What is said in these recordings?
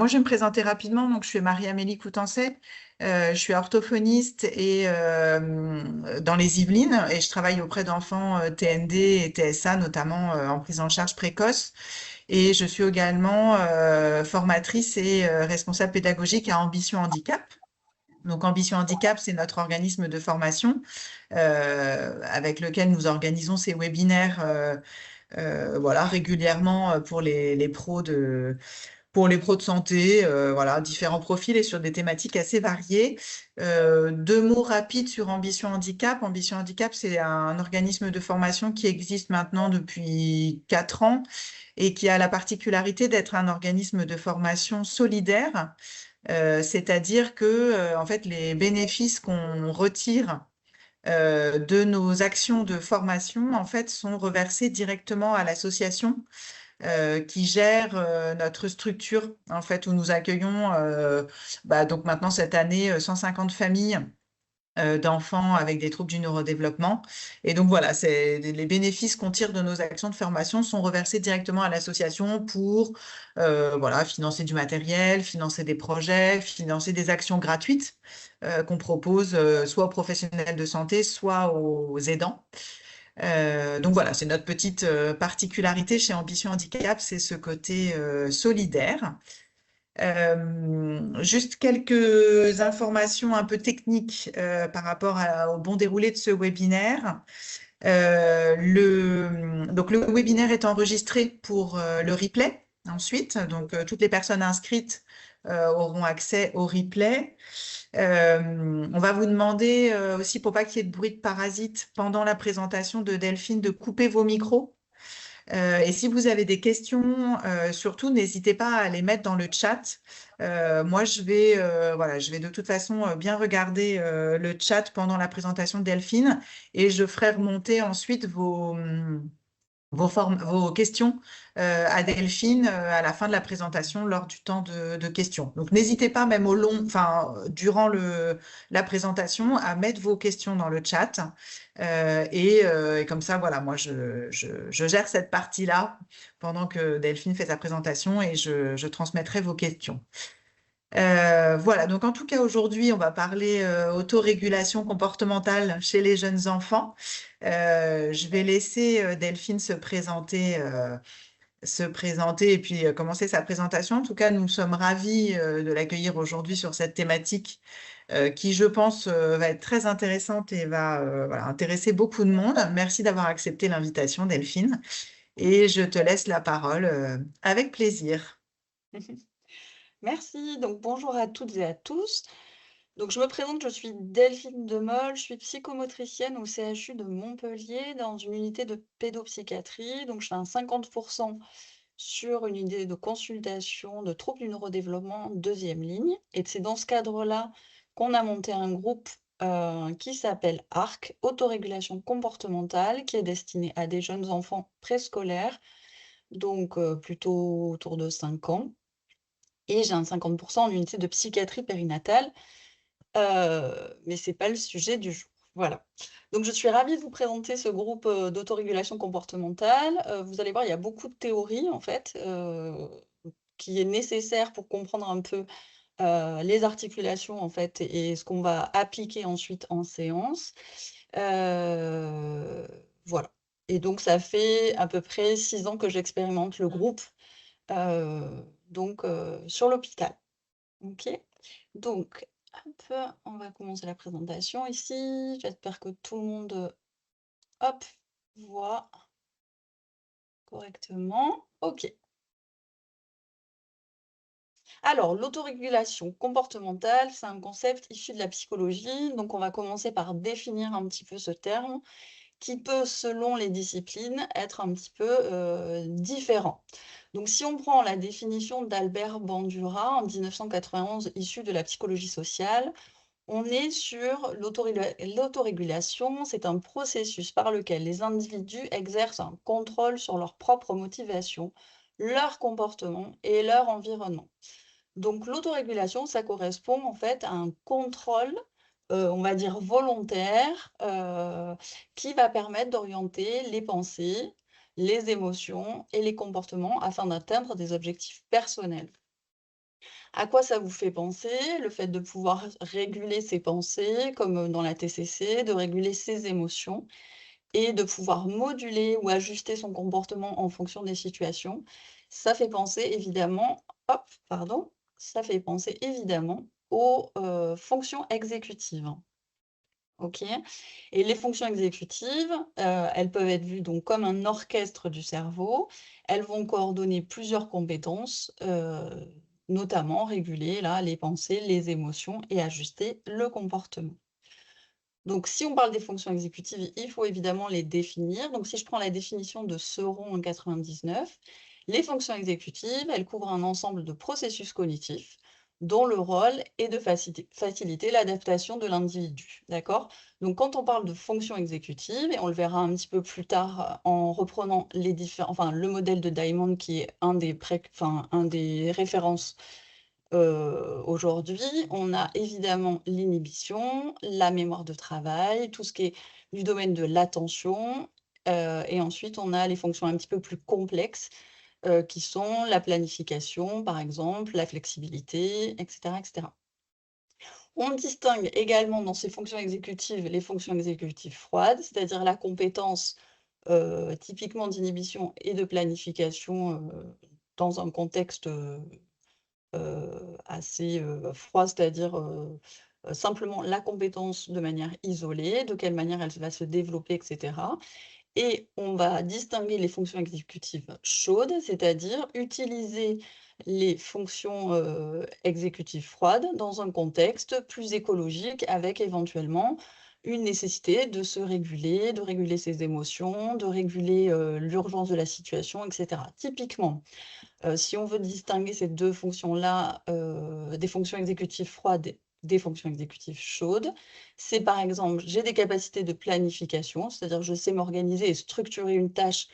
Moi, je vais me présenter rapidement. Donc, je suis Marie-Amélie Coutancet. Je suis orthophoniste et dans les Yvelines et je travaille auprès d'enfants TND et TSA, notamment en prise en charge précoce. Et je suis également formatrice et responsable pédagogique à Ambition Handicap. Donc, Ambition Handicap, c'est notre organisme de formation avec lequel nous organisons ces webinaires voilà, régulièrement pour les pros de santé, voilà, différents profils et sur des thématiques assez variées. Deux mots rapides sur Ambition Handicap. Ambition Handicap, c'est un organisme de formation qui existe maintenant depuis 4 ans et qui a la particularité d'être un organisme de formation solidaire, c'est-à-dire que en fait, les bénéfices qu'on retire de nos actions de formation, en fait, sont reversés directement à l'association qui gère notre structure, en fait, où nous accueillons, donc maintenant cette année, 150 familles d'enfants avec des troubles du neurodéveloppement. Et donc voilà, c'est les bénéfices qu'on tire de nos actions de formation sont reversés directement à l'association pour voilà, financer du matériel, financer des projets, financer des actions gratuites qu'on propose soit aux professionnels de santé, soit aux aidants. Donc voilà, c'est notre petite particularité chez Ambition Handicap, c'est ce côté solidaire. Juste quelques informations un peu techniques par rapport au bon déroulé de ce webinaire. Donc le webinaire est enregistré pour le replay ensuite. Donc toutes les personnes inscrites auront accès au replay. On va vous demander aussi, pour pas qu'il y ait de bruit de parasites pendant la présentation de Delphine, de couper vos micros. Et si vous avez des questions, surtout, n'hésitez pas à les mettre dans le chat. Moi, voilà, je vais de toute façon bien regarder le chat pendant la présentation de Delphine et je ferai remonter ensuite vos questions à Delphine à la fin de la présentation lors du temps de questions. Donc n'hésitez pas même enfin durant la présentation à mettre vos questions dans le chat et comme ça voilà moi je gère cette partie-là pendant que Delphine fait sa présentation et je transmettrai vos questions. Voilà, donc en tout cas aujourd'hui, on va parler autorégulation comportementale chez les jeunes enfants. Je vais laisser Delphine se présenter et puis commencer sa présentation. En tout cas, nous sommes ravis de l'accueillir aujourd'hui sur cette thématique qui, je pense, va être très intéressante et va voilà, intéresser beaucoup de monde. Merci d'avoir accepté l'invitation, Delphine, et je te laisse la parole avec plaisir. Merci, donc bonjour à toutes et à tous. Donc je me présente, je suis Delphine Demolle, je suis psychomotricienne au CHU de Montpellier dans une unité de pédopsychiatrie. Donc je fais un 50% sur une idée de consultation de troubles du neurodéveloppement en deuxième ligne. Et c'est dans ce cadre-là qu'on a monté un groupe qui s'appelle ARC, Autorégulation comportementale, qui est destiné à des jeunes enfants préscolaires, donc plutôt autour de 5 ans. Et j'ai un 50% en unité de psychiatrie périnatale, mais c'est pas le sujet du jour. Voilà. Donc je suis ravie de vous présenter ce groupe, d'autorégulation comportementale. Vous allez voir, il y a beaucoup de théories en fait, qui est nécessaire pour comprendre un peu, les articulations en fait et ce qu'on va appliquer ensuite en séance. Heu, voilà et donc ça fait à peu près 6 ans que j'expérimente le groupe, sur l'hôpital. OK. Donc, hop, on va commencer la présentation ici. J'espère que tout le monde, hop, voit correctement. OK. Alors, l'autorégulation comportementale, c'est un concept issu de la psychologie. Donc, on va commencer par définir un petit peu ce terme qui peut, selon les disciplines, être un petit peu différent. Donc, si on prend la définition d'Albert Bandura en 1991, issue de la psychologie sociale, on est sur l'autorégulation, c'est un processus par lequel les individus exercent un contrôle sur leur propre motivation, leur comportement et leur environnement. Donc l'autorégulation, ça correspond en fait à un contrôle, on va dire volontaire, qui va permettre d'orienter les pensées, les émotions et les comportements afin d'atteindre des objectifs personnels. À quoi ça vous fait penser? Le fait de pouvoir réguler ses pensées, comme dans la TCC, de réguler ses émotions et de pouvoir moduler ou ajuster son comportement en fonction des situations. Ça fait penser évidemment, hop, pardon, ça fait penser évidemment aux fonctions exécutives. OK? Et les fonctions exécutives, elles peuvent être vues donc comme un orchestre du cerveau. Elles vont coordonner plusieurs compétences, notamment réguler là, les pensées, les émotions et ajuster le comportement. Donc si on parle des fonctions exécutives, il faut évidemment les définir. Donc si je prends la définition de Seuron en 99, les fonctions exécutives, elles couvrent un ensemble de processus cognitifs dont le rôle est de faciliter l'adaptation de l'individu. D'accord? Donc quand on parle de fonctions exécutives, et on le verra un petit peu plus tard en reprenant les différents, enfin, le modèle de Diamond qui est un des références aujourd'hui, on a évidemment l'inhibition, la mémoire de travail, tout ce qui est du domaine de l'attention, et ensuite on a les fonctions un petit peu plus complexes, qui sont la planification, par exemple, la flexibilité, et cetera, et cetera. On distingue également dans ces fonctions exécutives, les fonctions exécutives froides, c'est-à-dire la compétence, typiquement d'inhibition et de planification, dans un contexte, assez, froid, c'est-à-dire, simplement la compétence de manière isolée, de quelle manière elle va se développer et cetera. Et on va distinguer les fonctions exécutives chaudes, c'est-à-dire utiliser les fonctions, exécutives froides dans un contexte plus écologique avec éventuellement une nécessité de se réguler, de réguler ses émotions, de réguler, l'urgence de la situation et cetera. Typiquement, si on veut distinguer ces 2 fonctions-là, des fonctions exécutives froides et des fonctions exécutives chaudes, c'est par exemple, j'ai des capacités de planification, c'est-à-dire je sais m'organiser et structurer une tâche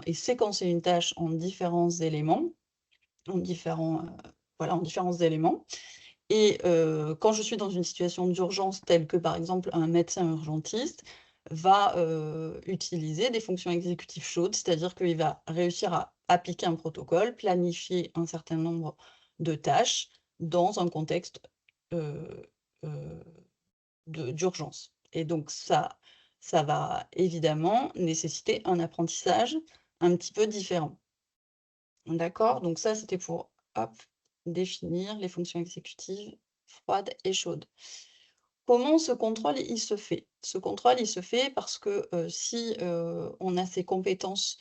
et séquencer une tâche en différents éléments, en différents, voilà, en différents éléments et quand je suis dans une situation d'urgence telle que, par exemple, un médecin urgentiste va, utiliser des fonctions exécutives chaudes, c'est-à-dire qu'il va réussir à appliquer un protocole, planifier un certain nombre de tâches dans un contexte, heu heu, d'urgence et donc ça va évidemment nécessiter un apprentissage un petit peu différent. D'accord? Donc ça, c'était pour, hop, définir les fonctions exécutives froides et chaudes. Comment ce contrôle, il se fait? Ce contrôle, il se fait parce que, si, on a ces compétences,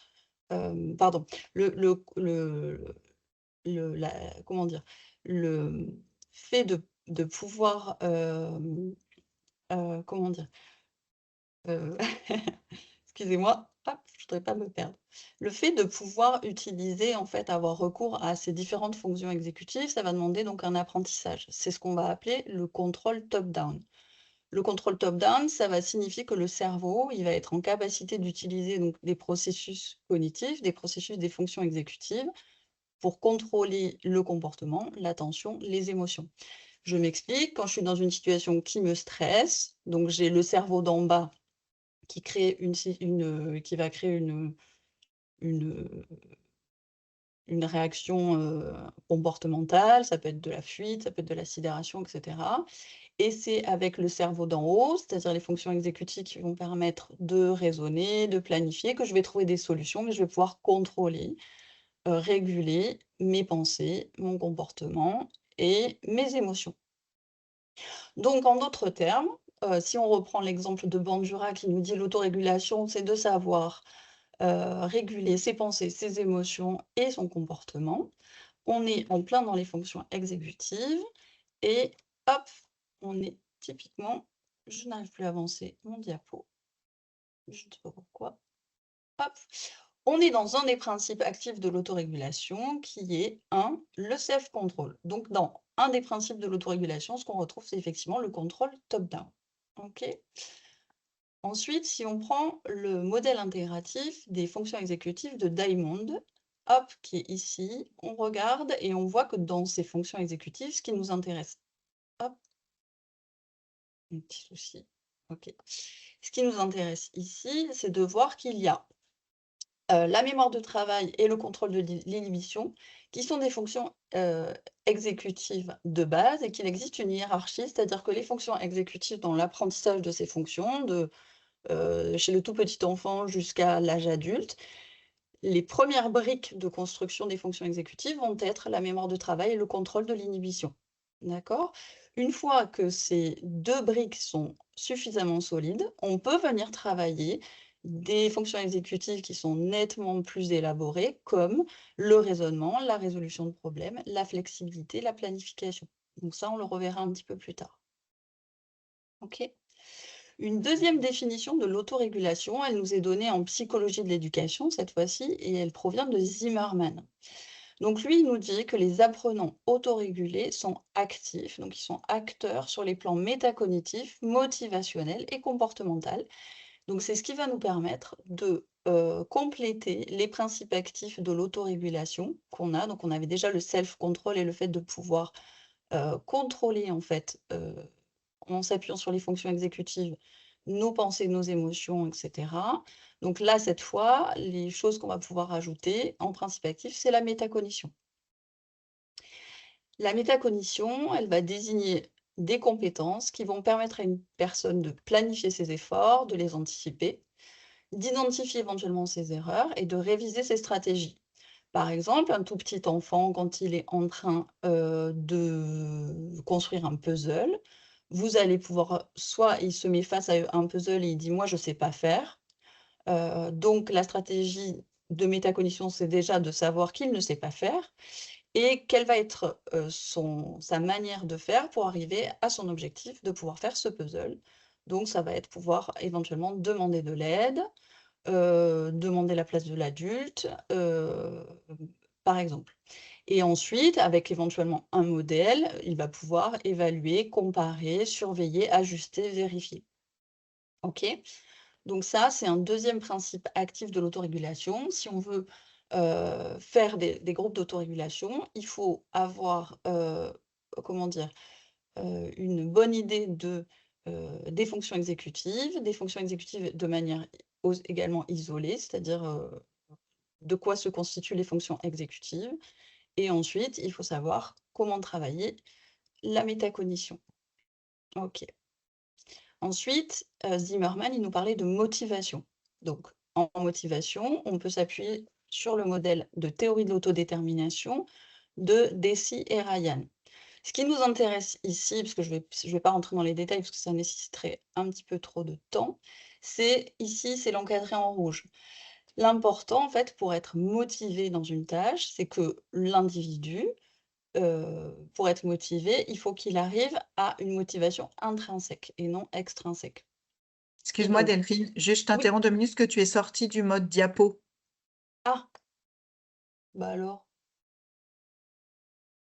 pardon, la comment dire? Le fait de pouvoir, comment dire? Heu, excusez-moi, hop, je voudrais pas me perdre. Le fait de pouvoir utiliser, en fait, avoir recours à ces différentes fonctions exécutives, ça va demander donc un apprentissage. C'est ce qu'on va appeler le contrôle top-down. Le contrôle top-down, ça va signifier que le cerveau, il va être en capacité d'utiliser donc des processus cognitifs, des processus des fonctions exécutives pour contrôler le comportement, l'attention, les émotions. Je m'explique, quand je suis dans une situation qui me stresse, donc j'ai le cerveau d'en bas qui crée qui va créer une, une réaction, comportementale, ça peut être de la fuite, ça peut être de la sidération et cetera et c'est avec le cerveau d'en haut, c'est-à-dire les fonctions exécutives qui vont permettre de raisonner, de planifier, que je vais trouver des solutions, que je vais pouvoir contrôler, réguler mes pensées, mon comportement et mes émotions. Donc en d'autres termes, si on reprend l'exemple de Bandura qui nous dit: «L'autorégulation, c'est de savoir, réguler ses pensées, ses émotions et son comportement». On est en plein dans les fonctions exécutives et hop, on est typiquement je n'arrive plus à avancer mon diapo, je ne sais pas pourquoi. Hop, on est dans un des principes actifs de l'autorégulation qui est le self-control. Donc dans un des principes de l'autorégulation, ce qu'on retrouve, c'est effectivement le contrôle top-down. OK? Ensuite, si on prend le modèle intégratif des fonctions exécutives de Diamond, hop, qui est ici, on regarde et on voit que dans ces fonctions exécutives, ce qui nous intéresse, hop, un petit souci, ok. Ce qui nous intéresse ici, c'est de voir qu'il y a la mémoire de travail et le contrôle de l'inhibition, qui sont des fonctions exécutives de base et qu'il existe une hiérarchie, c'est-à-dire que les fonctions exécutives dans l'apprentissage de ces fonctions, chez le tout petit enfant jusqu'à l'âge adulte, les premières briques de construction des fonctions exécutives vont être la mémoire de travail et le contrôle de l'inhibition. D'accord? Une fois que ces 2 briques sont suffisamment solides, on peut venir travailler des fonctions exécutives qui sont nettement plus élaborées, comme le raisonnement, la résolution de problèmes, la flexibilité, la planification. Donc ça, on le reverra un petit peu plus tard. OK? Une deuxième définition de l'autorégulation, elle nous est donnée en psychologie de l'éducation cette fois-ci, et elle provient de Zimmerman. Donc lui, il nous dit que les apprenants autorégulés sont actifs, donc ils sont acteurs sur les plans métacognitifs, motivationnels et comportemental. Donc c'est ce qui va nous permettre de compléter les principes actifs de l'autorégulation qu'on a. Donc on avait déjà le self-control et le fait de pouvoir contrôler en fait, en s'appuyant sur les fonctions exécutives, nos pensées, nos émotions, et cetera. Donc là, cette fois, les choses qu'on va pouvoir ajouter en principe actif, c'est la métacognition. La métacognition, elle va désigner des compétences qui vont permettre à une personne de planifier ses efforts, de les anticiper, d'identifier éventuellement ses erreurs et de réviser ses stratégies. Par exemple, un tout petit enfant, quand il est en train de construire un puzzle, vous allez pouvoir, soit il se met face à un puzzle et il dit: «Moi, je ne sais pas faire». Donc la stratégie de métacognition, c'est déjà de savoir qu'il ne sait pas faire et quelle va être sa manière de faire pour arriver à son objectif de pouvoir faire ce puzzle. Donc ça va être pouvoir éventuellement demander de l'aide, demander la place de l'adulte, par exemple. Et ensuite, avec éventuellement un modèle, il va pouvoir évaluer, comparer, surveiller, ajuster, vérifier. OK? Donc ça, c'est un deuxième principe actif de l'autorégulation. Si on veut, faire des groupes d'autorégulation, il faut avoir, comment dire? Une bonne idée des fonctions exécutives de manière également isolée, c'est-à-dire, de quoi se constituent les fonctions exécutives et ensuite, il faut savoir comment travailler la métacognition. OK. Ensuite, Zimmerman, il nous parlait de motivation. Donc en motivation, on peut s'appuyer sur le modèle de théorie de l'autodétermination de Deci et Ryan. Ce qui nous intéresse ici, parce que je vais pas rentrer dans les détails parce que ça nécessiterait un petit peu trop de temps, c'est ici, c'est l'encadré en rouge. L'important, en fait, pour être motivé dans une tâche, c'est que l'individu, pour être motivé, il faut qu'il arrive à une motivation intrinsèque et non extrinsèque. Et Excuse-moi, donc Delphine, juste je oui, t'interromps 2 minutes, que tu es sortie du mode diapo. ah, bah alors,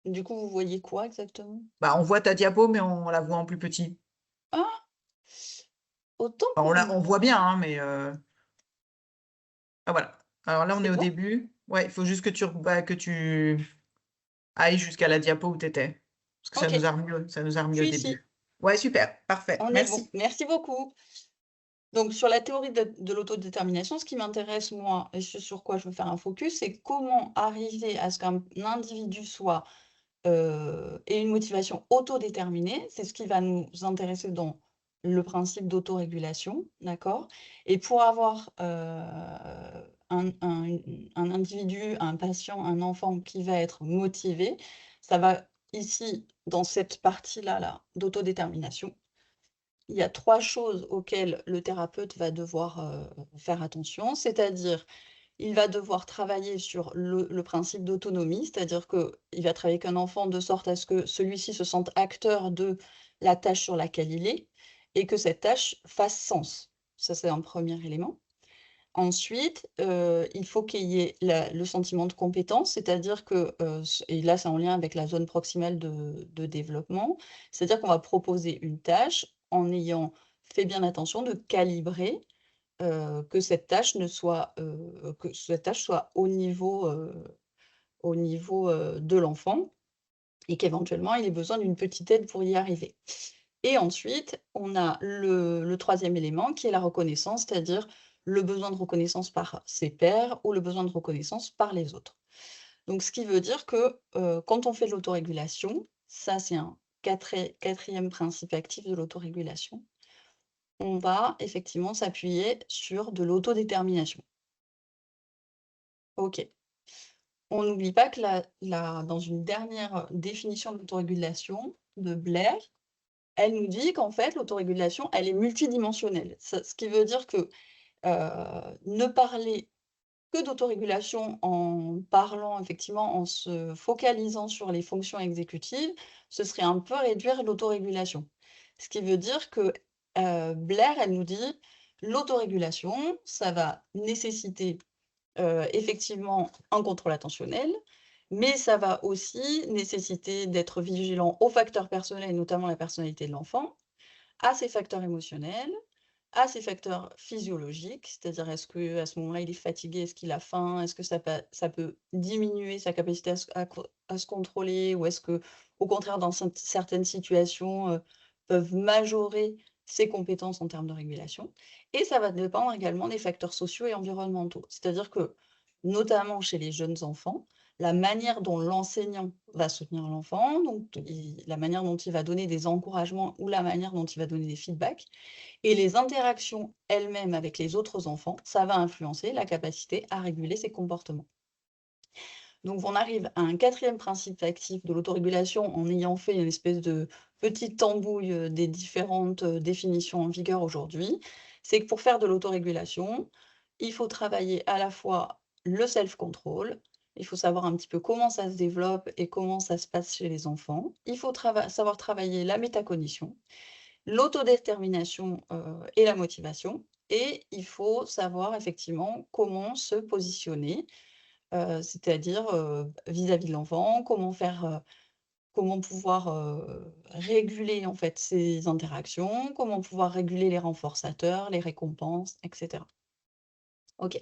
du coup, vous voyez quoi exactement? Bah, on voit ta diapo, mais on la voit en plus petit. Ah! Autant Enfin, pour on voit bien, moi. hein, mais ah voilà. Alors là, on est C'est au bon? début. Ouais, il faut juste que tu ailles jusqu'à la diapo où tu étais. Parce que OK, ça nous a remis je au suis ici, début. Ouais, super, parfait, on est bon. merci. Merci beaucoup. Donc sur la théorie de l'autodétermination, ce qui m'intéresse moi et ce sur quoi je veux faire un focus, c'est comment arriver à ce qu'un individu soit, ait une motivation autodéterminée. C'est ce qui va nous intéresser dans le principe d'autorégulation, d'accord? Et pour avoir, un individu, un patient, un enfant qui va être motivé, ça va ici, dans cette partie-là là, d'autodétermination, il y a 3 choses auxquelles le thérapeute va devoir, faire attention, c'est-à-dire, il va devoir travailler sur le principe d'autonomie, c'est-à-dire qu'il va travailler avec un enfant de sorte à ce que celui-ci se sente acteur de la tâche sur laquelle il est et que cette tâche fasse sens. Ça, c'est un premier élément. Ensuite, il faut qu'il y ait le sentiment de compétence, c'est-à-dire que, et là, c'est en lien avec la zone proximale de développement, c'est-à-dire qu'on va proposer une tâche en ayant fait bien attention de calibrer, que cette tâche ne soit, que cette tâche soit au niveau, de l'enfant et qu'éventuellement il ait besoin d'une petite aide pour y arriver. Et ensuite, on a le 3e élément qui est la reconnaissance, c'est-à-dire le besoin de reconnaissance par ses pairs ou le besoin de reconnaissance par les autres. Donc ce qui veut dire que, quand on fait de l'autorégulation, ça c'est un quatrième principe actif de l'autorégulation, on va effectivement s'appuyer sur de l'autodétermination. OK. On n'oublie pas que dans une dernière définition de l'autorégulation de Blair, elle nous dit qu'en fait l'autorégulation, elle est multidimensionnelle. Ce qui veut dire que, ne parler que d'autorégulation en parlant effectivement, en se focalisant sur les fonctions exécutives, ce serait un peu réduire l'autorégulation. Ce qui veut dire que, Blair, elle nous dit: «L'autorégulation, ça va nécessiter, effectivement un contrôle attentionnel, mais ça va aussi nécessiter d'être vigilant aux facteurs personnels, et notamment la personnalité de l'enfant, à ses facteurs émotionnels, à ses facteurs physiologiques, c'est-à-dire est-ce qu'à ce moment-là, il est fatigué, est-ce qu'il a faim, est-ce que ça peut diminuer sa capacité à se contrôler ou est-ce que, au contraire, dans certaines situations, peuvent majorer ses compétences en termes de régulation et ça va dépendre également des facteurs sociaux et environnementaux. C'est-à-dire que, notamment chez les jeunes enfants, la manière dont l'enseignant va soutenir l'enfant, donc la manière dont il va donner des encouragements ou la manière dont il va donner des feedbacks et les interactions elles-mêmes avec les autres enfants, ça va influencer la capacité à réguler ses comportements. Donc on arrive à un quatrième principe actif de l'autorégulation en ayant fait une espèce de petite tambouille, des différentes, définitions en vigueur aujourd'hui. C'est que pour faire de l'autorégulation, il faut travailler à la fois le self-control, il faut savoir un petit peu comment ça se développe et comment ça se passe chez les enfants. Il faut savoir travailler la métacognition, l'autodétermination, et la motivation et il faut savoir effectivement comment se positionner, c'est-à-dire, vis-à-vis de l'enfant, comment pouvoir, réguler en fait ses interactions, comment pouvoir réguler les renforçateurs, les récompenses et cetera. OK.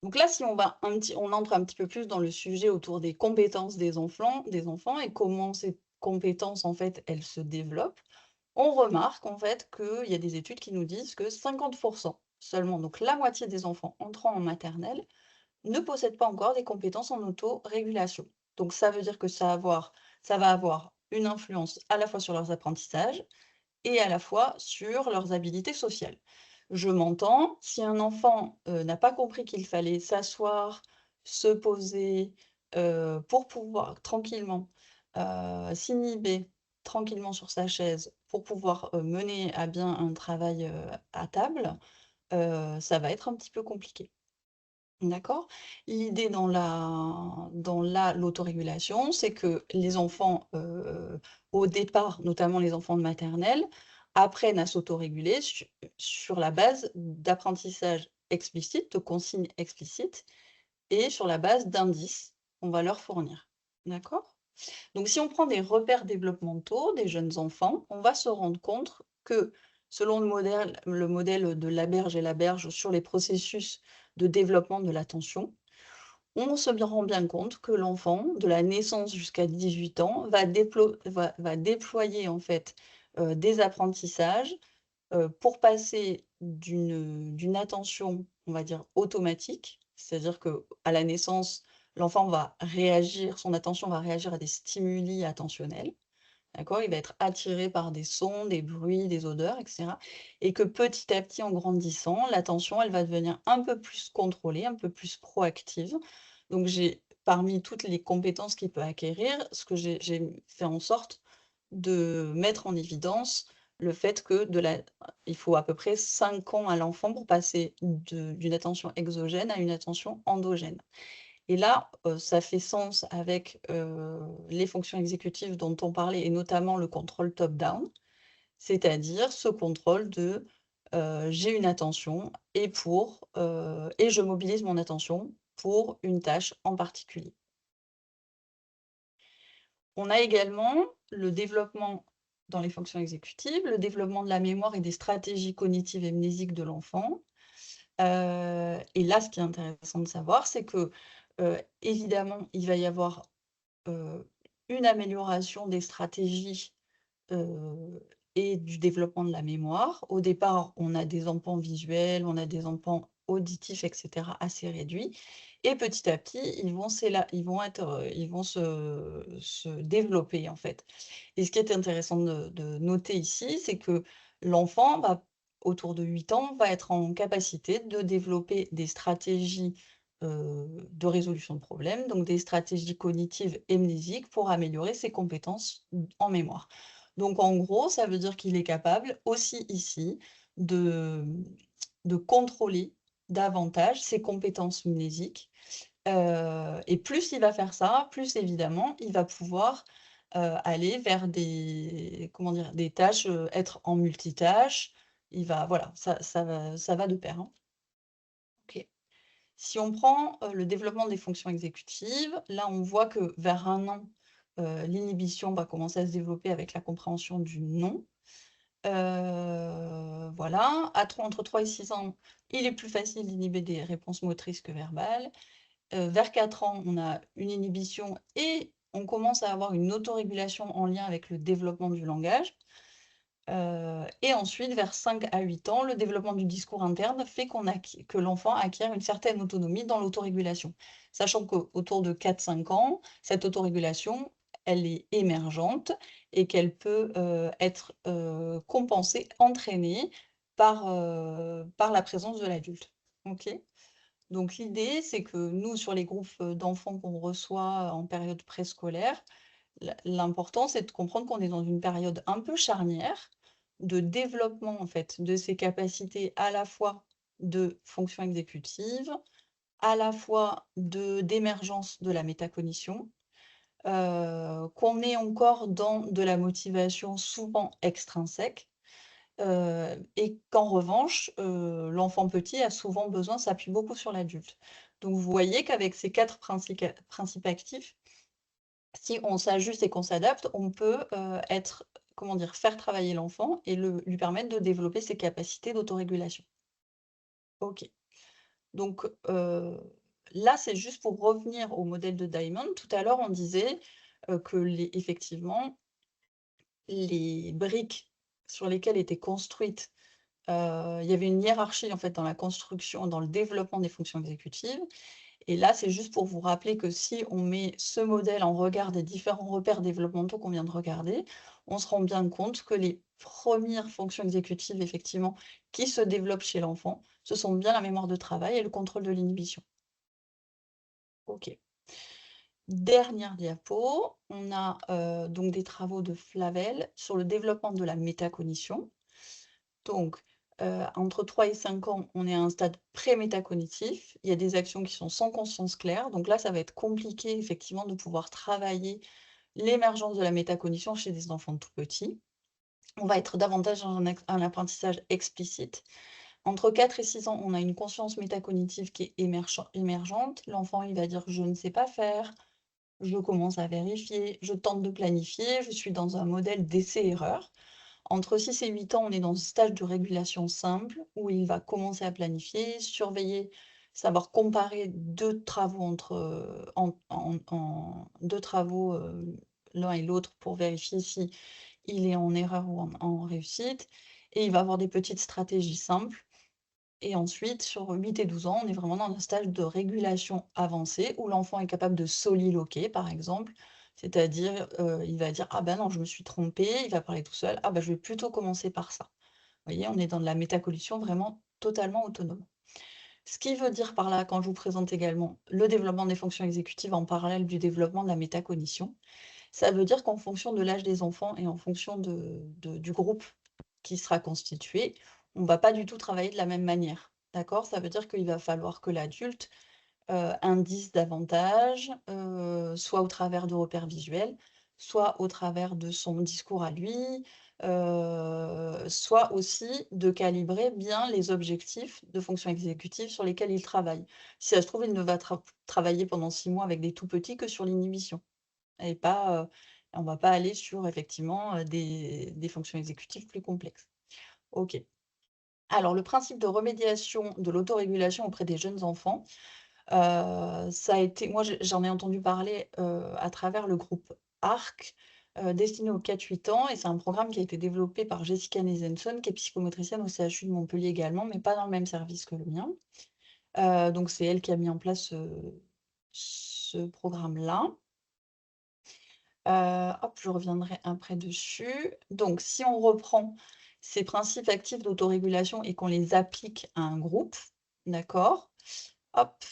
Donc là, si on entre un petit peu plus dans le sujet autour des compétences des enfants et comment ces compétences en fait, elles se développent. On remarque en fait qu'il y a des études qui nous disent que 50 seulement, donc la moitié des enfants entrant en maternelle, ne possèdent pas encore des compétences en autorégulation. Donc ça veut dire que ça va avoir une influence à la fois sur leurs apprentissages et à la fois sur leurs habilités sociales. Je m'entends, si un enfant, n'a pas compris qu'il fallait s'asseoir, se poser, pour pouvoir tranquillement, s'inhiber tranquillement sur sa chaise pour pouvoir, mener à bien un travail, à table, ça va être un petit peu compliqué. D'accord? L'idée dans l'autorégulation, c'est que les enfants, au départ, notamment les enfants de maternelle, apprennent à s'autoréguler sur la base d'apprentissage explicite, de consignes explicites et sur la base d'indices qu'on va leur fournir. D'accord? Donc si on prend des repères développementaux des jeunes enfants, on va se rendre compte que selon le modèle de Laberge et Laberge sur les processus de développement de l'attention, on se rend bien compte que l'enfant, de la naissance jusqu'à 18 ans, va déployer en fait, des apprentissages, pour passer d'une attention, on va dire automatique, c'est-à-dire qu'à la naissance, l'enfant va réagir, son attention va réagir à des stimuli attentionnels, d'accord? Il va être attiré par des sons, des bruits, des odeurs et cetera et que petit à petit, en grandissant, l'attention, elle va devenir un peu plus contrôlée, un peu plus proactive. Donc parmi toutes les compétences qu'il peut acquérir, ce que j'ai fait en sorte de mettre en évidence le fait que il faut à peu près 5 ans à l'enfant pour passer d'une attention exogène à une attention endogène. Et là, ça fait sens avec, les fonctions exécutives dont on parlait et notamment le contrôle top-down, c'est-à-dire ce contrôle de, j'ai une attention et je mobilise mon attention pour une tâche en particulier. On a également le développement dans les fonctions exécutives, le développement de la mémoire et des stratégies cognitives et mnésiques de l'enfant. Et là, ce qui est intéressant de savoir, c'est que, évidemment, il va y avoir, une amélioration des stratégies, heu, et du développement de la mémoire. Au départ, on a des enfants visuels, on a des enfants auditifs, et cetera, assez réduits et petit à petit, ils vont se développer, en fait. Et ce qui est intéressant de noter ici, c'est que l'enfant va, autour de 8 ans, va être en capacité de développer des stratégies, de résolution de problèmes, donc des stratégies cognitives et mnésiques pour améliorer ses compétences en mémoire. Donc en gros, ça veut dire qu'il est capable aussi ici de, de contrôler davantage ses compétences mnésiques. Et plus il va faire ça, plus évidemment, il va pouvoir aller vers des, comment dire, des tâches, être en multitâche. Voilà, ça va de pair, hein. Ok. Si on prend le développement des fonctions exécutives, là on voit que vers 1 an, l'inhibition va commencer à se développer avec la compréhension du non. Voilà, entre 3 et 6 ans, il est plus facile d'inhiber des réponses motrices que verbales. Vers 4 ans, on a une inhibition et on commence à avoir une autorégulation en lien avec le développement du langage. Et ensuite, vers 5 à 8 ans, le développement du discours interne fait que l'enfant acquiert une certaine autonomie dans l'autorégulation. Sachant qu'autour de 4-5 ans, cette autorégulation, elle est émergente et qu'elle peut être compensée, entraînée par la présence de l'adulte. Ok. Donc l'idée, c'est que nous, sur les groupes d'enfants qu'on reçoit en période préscolaire, l'important, c'est de comprendre qu'on est dans une période un peu charnière de développement, en fait, de ces capacités à la fois de fonction exécutive, à la fois d'émergence de la métacognition, qu'on est encore dans de la motivation souvent extrinsèque, et qu'en revanche, l'enfant petit a souvent besoin s'appuie beaucoup sur l'adulte. Donc vous voyez qu'avec ces 4 principes actifs, si on s'ajuste et qu'on s'adapte, on peut, comment dire? Faire travailler l'enfant et lui permettre de développer ses capacités d'autorégulation. OK. Donc, là, c'est juste pour revenir au modèle de Diamond. Tout à l'heure, on disait, que effectivement, les briques sur lesquelles étaient construites, il y avait une hiérarchie, en fait, dans la construction, dans le développement des fonctions exécutives. Et là, c'est juste pour vous rappeler que si on met ce modèle en regard des différents repères développementaux qu'on vient de regarder, on se rend bien compte que les premières fonctions exécutives, effectivement, qui se développent chez l'enfant, ce sont bien la mémoire de travail et le contrôle de l'inhibition. OK. Dernière diapo, on a donc des travaux de Flavel sur le développement de la métacognition. Donc, entre 3 et 5 ans, on est à un stade pré-métacognitif. Il y a des actions qui sont sans conscience claire. Donc là, ça va être compliqué, effectivement, de pouvoir travailler l'émergence de la métacognition chez des enfants tout petits. On va être davantage dans un apprentissage explicite. Entre 4 et 6 ans, on a une conscience métacognitive qui est émergente. L'enfant, il va dire: «Je ne sais pas faire», je commence à vérifier, je tente de planifier, je suis dans un modèle d'essai-erreur. Entre 6 et 8 ans, on est dans un stage de régulation simple où il va commencer à planifier, surveiller, savoir comparer 2 travaux entre, 2 travaux, l'un et l'autre pour vérifier si il est en erreur ou en réussite et il va avoir des petites stratégies simples et ensuite sur 8 et 12 ans, on est vraiment dans un stage de régulation avancée où l'enfant est capable de soliloquer, par exemple. C'est-à-dire, il va dire: «Ah ben non, je me suis trompé», il va parler tout seul: «Ah bah, je vais plutôt commencer par ça». Vous voyez, on est dans de la métacognition vraiment totalement autonome. Ce qui veut dire par là, quand je vous présente également le développement des fonctions exécutives en parallèle du développement de la métacognition, ça veut dire qu'en fonction de l'âge des enfants et en fonction du groupe qui sera constitué, on ne va pas du tout travailler de la même manière. D'accord? Ça veut dire qu'il va falloir que l'adulte indice davantage, soit au travers de repères visuels, soit au travers de son discours à lui, soit aussi de calibrer bien les objectifs de fonction exécutive sur lesquels il travaille. Si ça se trouve, il ne va travailler pendant 6 mois avec des tout petits que sur l'inhibition et pas, on va pas aller sur effectivement, des fonctions exécutives plus complexes. OK. Alors le principe de remédiation de l'autorégulation auprès des jeunes enfants, ça a été moi j'en ai entendu parler, à travers le groupe ARC, destiné aux 4-8 ans et c'est un programme qui a été développé par Jessica Nesenson, qui est psychomotricienne au CHU de Montpellier également, mais pas dans le même service que le mien. Donc c'est elle qui a mis en place, ce programme-là. Hop, je reviendrai après dessus. Donc si on reprend ces principes actifs d'autorégulation et qu'on les applique à un groupe, d'accord? Hop,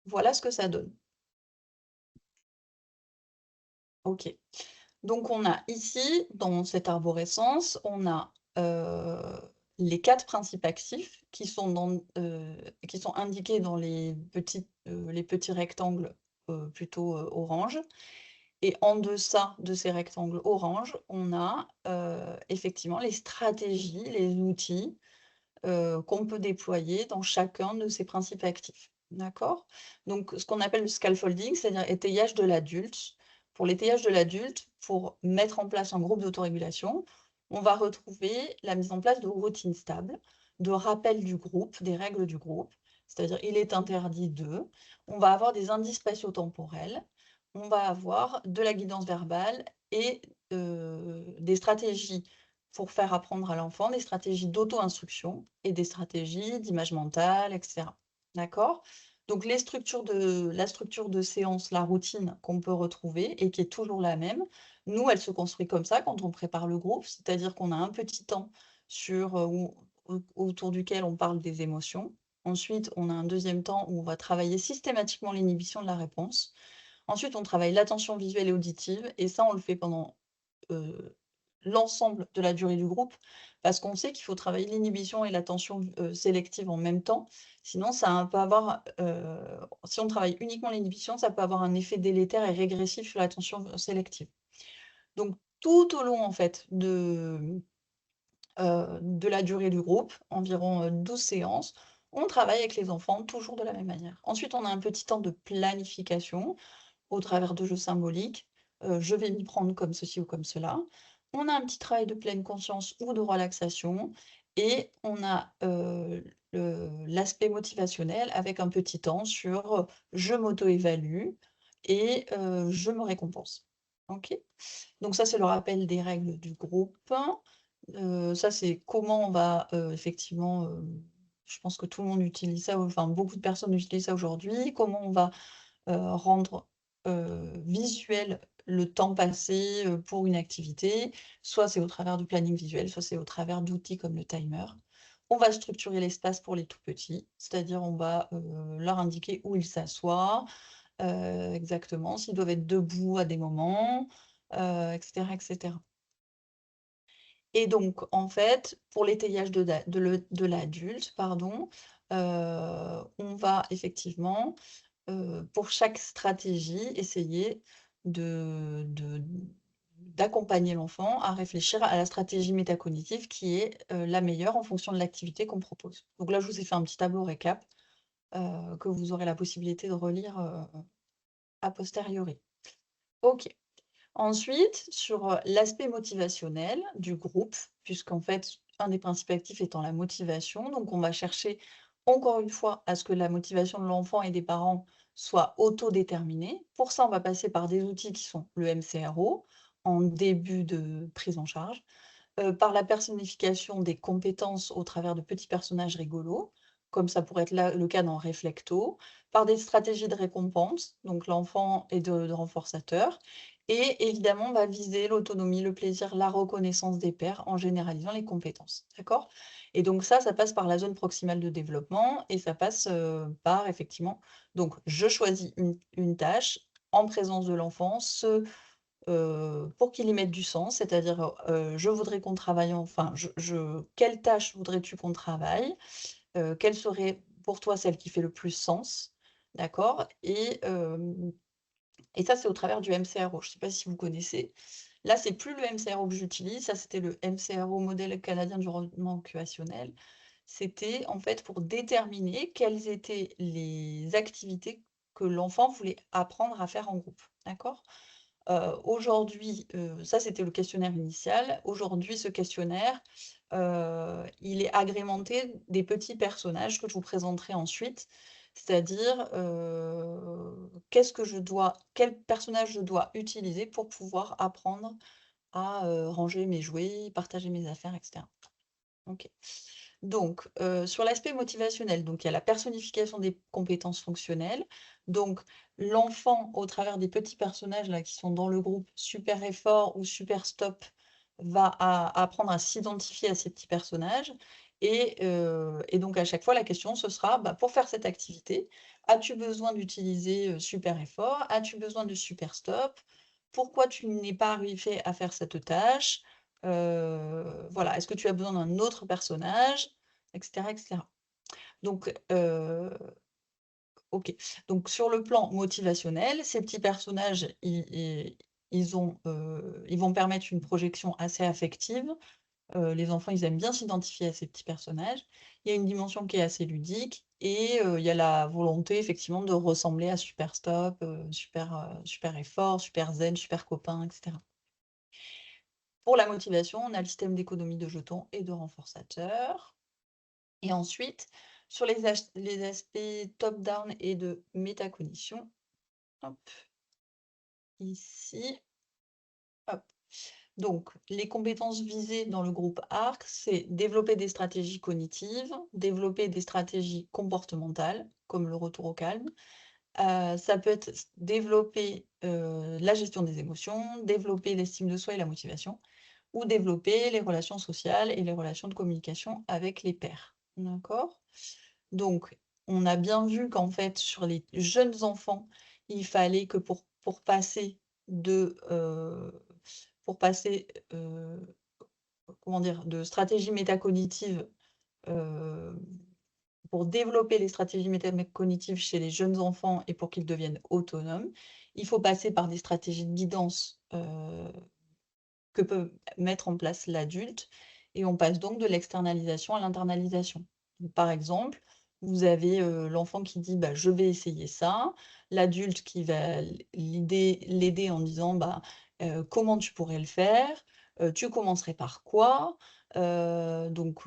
voilà ce que ça donne. OK. Donc on a ici, dans cette arborescence, on a, les 4 principes actifs qui sont indiqués dans les petits rectangles, plutôt, orange et en deçà de ces rectangles orange, on a, effectivement les stratégies, les outils, qu'on peut déployer dans chacun de ces principes actifs. D'accord? Donc ce qu'on appelle le scaffolding, c'est-à-dire étayage de l'adulte. Pour l'étayage de l'adulte, pour mettre en place un groupe d'autorégulation, on va retrouver la mise en place de routines stables, de rappel du groupe, des règles du groupe, c'est-à-dire il est interdit de. On va avoir des indices spatio-temporels, on va avoir de la guidance verbale et des stratégies pour faire apprendre à l'enfant, des stratégies d'auto-instruction et des stratégies d'image mentale, et cetera. D'accord? Donc la structure de séance, la routine qu'on peut retrouver et qui est toujours la même, nous, elle se construit comme ça quand on prépare le groupe, c'est-à-dire qu'on a un petit temps sur, autour duquel on parle des émotions. Ensuite, on a un deuxième temps où on va travailler systématiquement l'inhibition de la réponse. Ensuite, on travaille l'attention visuelle et auditive et ça, on le fait pendant, heu, l'ensemble de la durée du groupe, parce qu'on sait qu'il faut travailler l'inhibition et l'attention sélective en même temps. Sinon, ça peut avoir, si on travaille uniquement l'inhibition, ça peut avoir un effet délétère et régressif sur l'attention sélective. Donc tout au long, en fait, de la durée du groupe, environ, 12 séances, on travaille avec les enfants toujours de la même manière. Ensuite, on a un petit temps de planification au travers de jeux symboliques. Je vais m'y prendre comme ceci ou comme cela. On a un petit travail de pleine conscience ou de relaxation et on a, l'aspect motivationnel avec un petit temps sur, je m'auto-évalue et je me récompense. OK? Donc ça, c'est le rappel des règles du groupe. Ça, c'est comment on va, effectivement, je pense que tout le monde utilise ça, enfin beaucoup de personnes utilisent ça aujourd'hui. Comment on va rendre, visuel le temps passé, pour une activité. Soit c'est au travers du planning visuel, soit c'est au travers d'outils comme le timer. On va structurer l'espace pour les tout petits, c'est-à-dire on va, leur indiquer où ils s'assoient, exactement, s'ils doivent être debout à des moments, et cetera, et cetera. Et donc en fait, pour l'étayage de l'adulte, pardon, on va effectivement pour chaque stratégie, essayer d'accompagner l'enfant à réfléchir à la stratégie métacognitive qui est, la meilleure en fonction de l'activité qu'on propose. Donc là, je vous ai fait un petit tableau récap, que vous aurez la possibilité de relire, a posteriori. OK. Ensuite, sur, l'aspect motivationnel du groupe, puisqu'en fait, un des principes actifs étant la motivation, donc on va chercher encore une fois à ce que la motivation de l'enfant et des parents soit autodéterminée. Pour ça, on va passer par des outils qui sont le MCRO, en début de prise en charge, par la personnification des compétences au travers de petits personnages rigolos, comme ça pourrait être le cas dans Reflecto, par des stratégies de récompense, donc l'enfant et de renforçateur, et évidemment, va viser l'autonomie, le plaisir, la reconnaissance des pairs en généralisant les compétences. D'accord? Et donc ça passe par la zone proximale de développement et ça passe par effectivement, donc je choisis une tâche en présence de l'enfant, pour qu'il y mette du sens, c'est-à-dire, je voudrais qu'on travaille enfin, quelle tâche voudrais-tu qu'on travaille? Quelle serait pour toi celle qui fait le plus sens? D'accord? Et ça, c'est au travers du MCRO. Je ne sais pas si vous connaissez. Là, c'est plus le MCRO que j'utilise, ça c'était le MCRO, modèle canadien du rendement occupationnel. C'était en fait pour déterminer quelles étaient les activités que l'enfant voulait apprendre à faire en groupe. D'accord? Aujourd'hui, ça c'était le questionnaire initial. Aujourd'hui, ce questionnaire, il est agrémenté des petits personnages que je vous présenterai ensuite. C'est-à-dire, quel personnage je dois utiliser pour pouvoir apprendre à, ranger mes jouets, partager mes affaires et cetera. OK. Donc, sur l'aspect motivationnel, donc il y a la personnification des compétences fonctionnelles. Donc l'enfant, au travers des petits personnages là qui sont dans le groupe Super Effort ou Super Stop, va apprendre à s'identifier à ces petits personnages et donc à chaque fois la question ce sera: «Bah, pour faire cette activité, as-tu besoin d'utiliser, Super Effort? As-tu besoin de Super Stop? Pourquoi tu n'es pas arrivé à faire cette tâche?» Voilà, est-ce que tu as besoin d'un autre personnage? Et cetera, et cetera. Donc, OK. Donc sur le plan motivationnel, ces petits personnages, ils vont permettre une projection assez affective. Les enfants, ils aiment bien s'identifier à ces petits personnages. Il y a une dimension qui est assez ludique et il y a la volonté effectivement de ressembler à Super Stop, Super Effort, Super Zen, Super Copain, et cetera. Pour la motivation, on a le système d'économie de jetons et de renforçateurs. Et ensuite, sur les aspects top-down et de métacognition, hop, ici, hop. Donc, les compétences visées dans le groupe ARC, c'est développer des stratégies cognitives, développer des stratégies comportementales, comme le retour au calme. Ça peut être développer la gestion des émotions, développer l'estime de soi et la motivation, ou développer les relations sociales et les relations de communication avec les pairs. D'accord? Donc, on a bien vu qu'en fait, sur les jeunes enfants, il fallait que pour passer de, pour passer, comment dire? De stratégies métacognitives, heu, pour développer les stratégies métacognitives chez les jeunes enfants et pour qu'ils deviennent autonomes, il faut passer par des stratégies de guidance, que peut mettre en place l'adulte et on passe donc de l'externalisation à l'internalisation. Donc, par exemple, vous avez, l'enfant qui dit: «Bah, je vais essayer ça», l'adulte qui va l'aider en disant: «Bah, comment tu pourrais le faire? Tu commencerais par quoi? Donc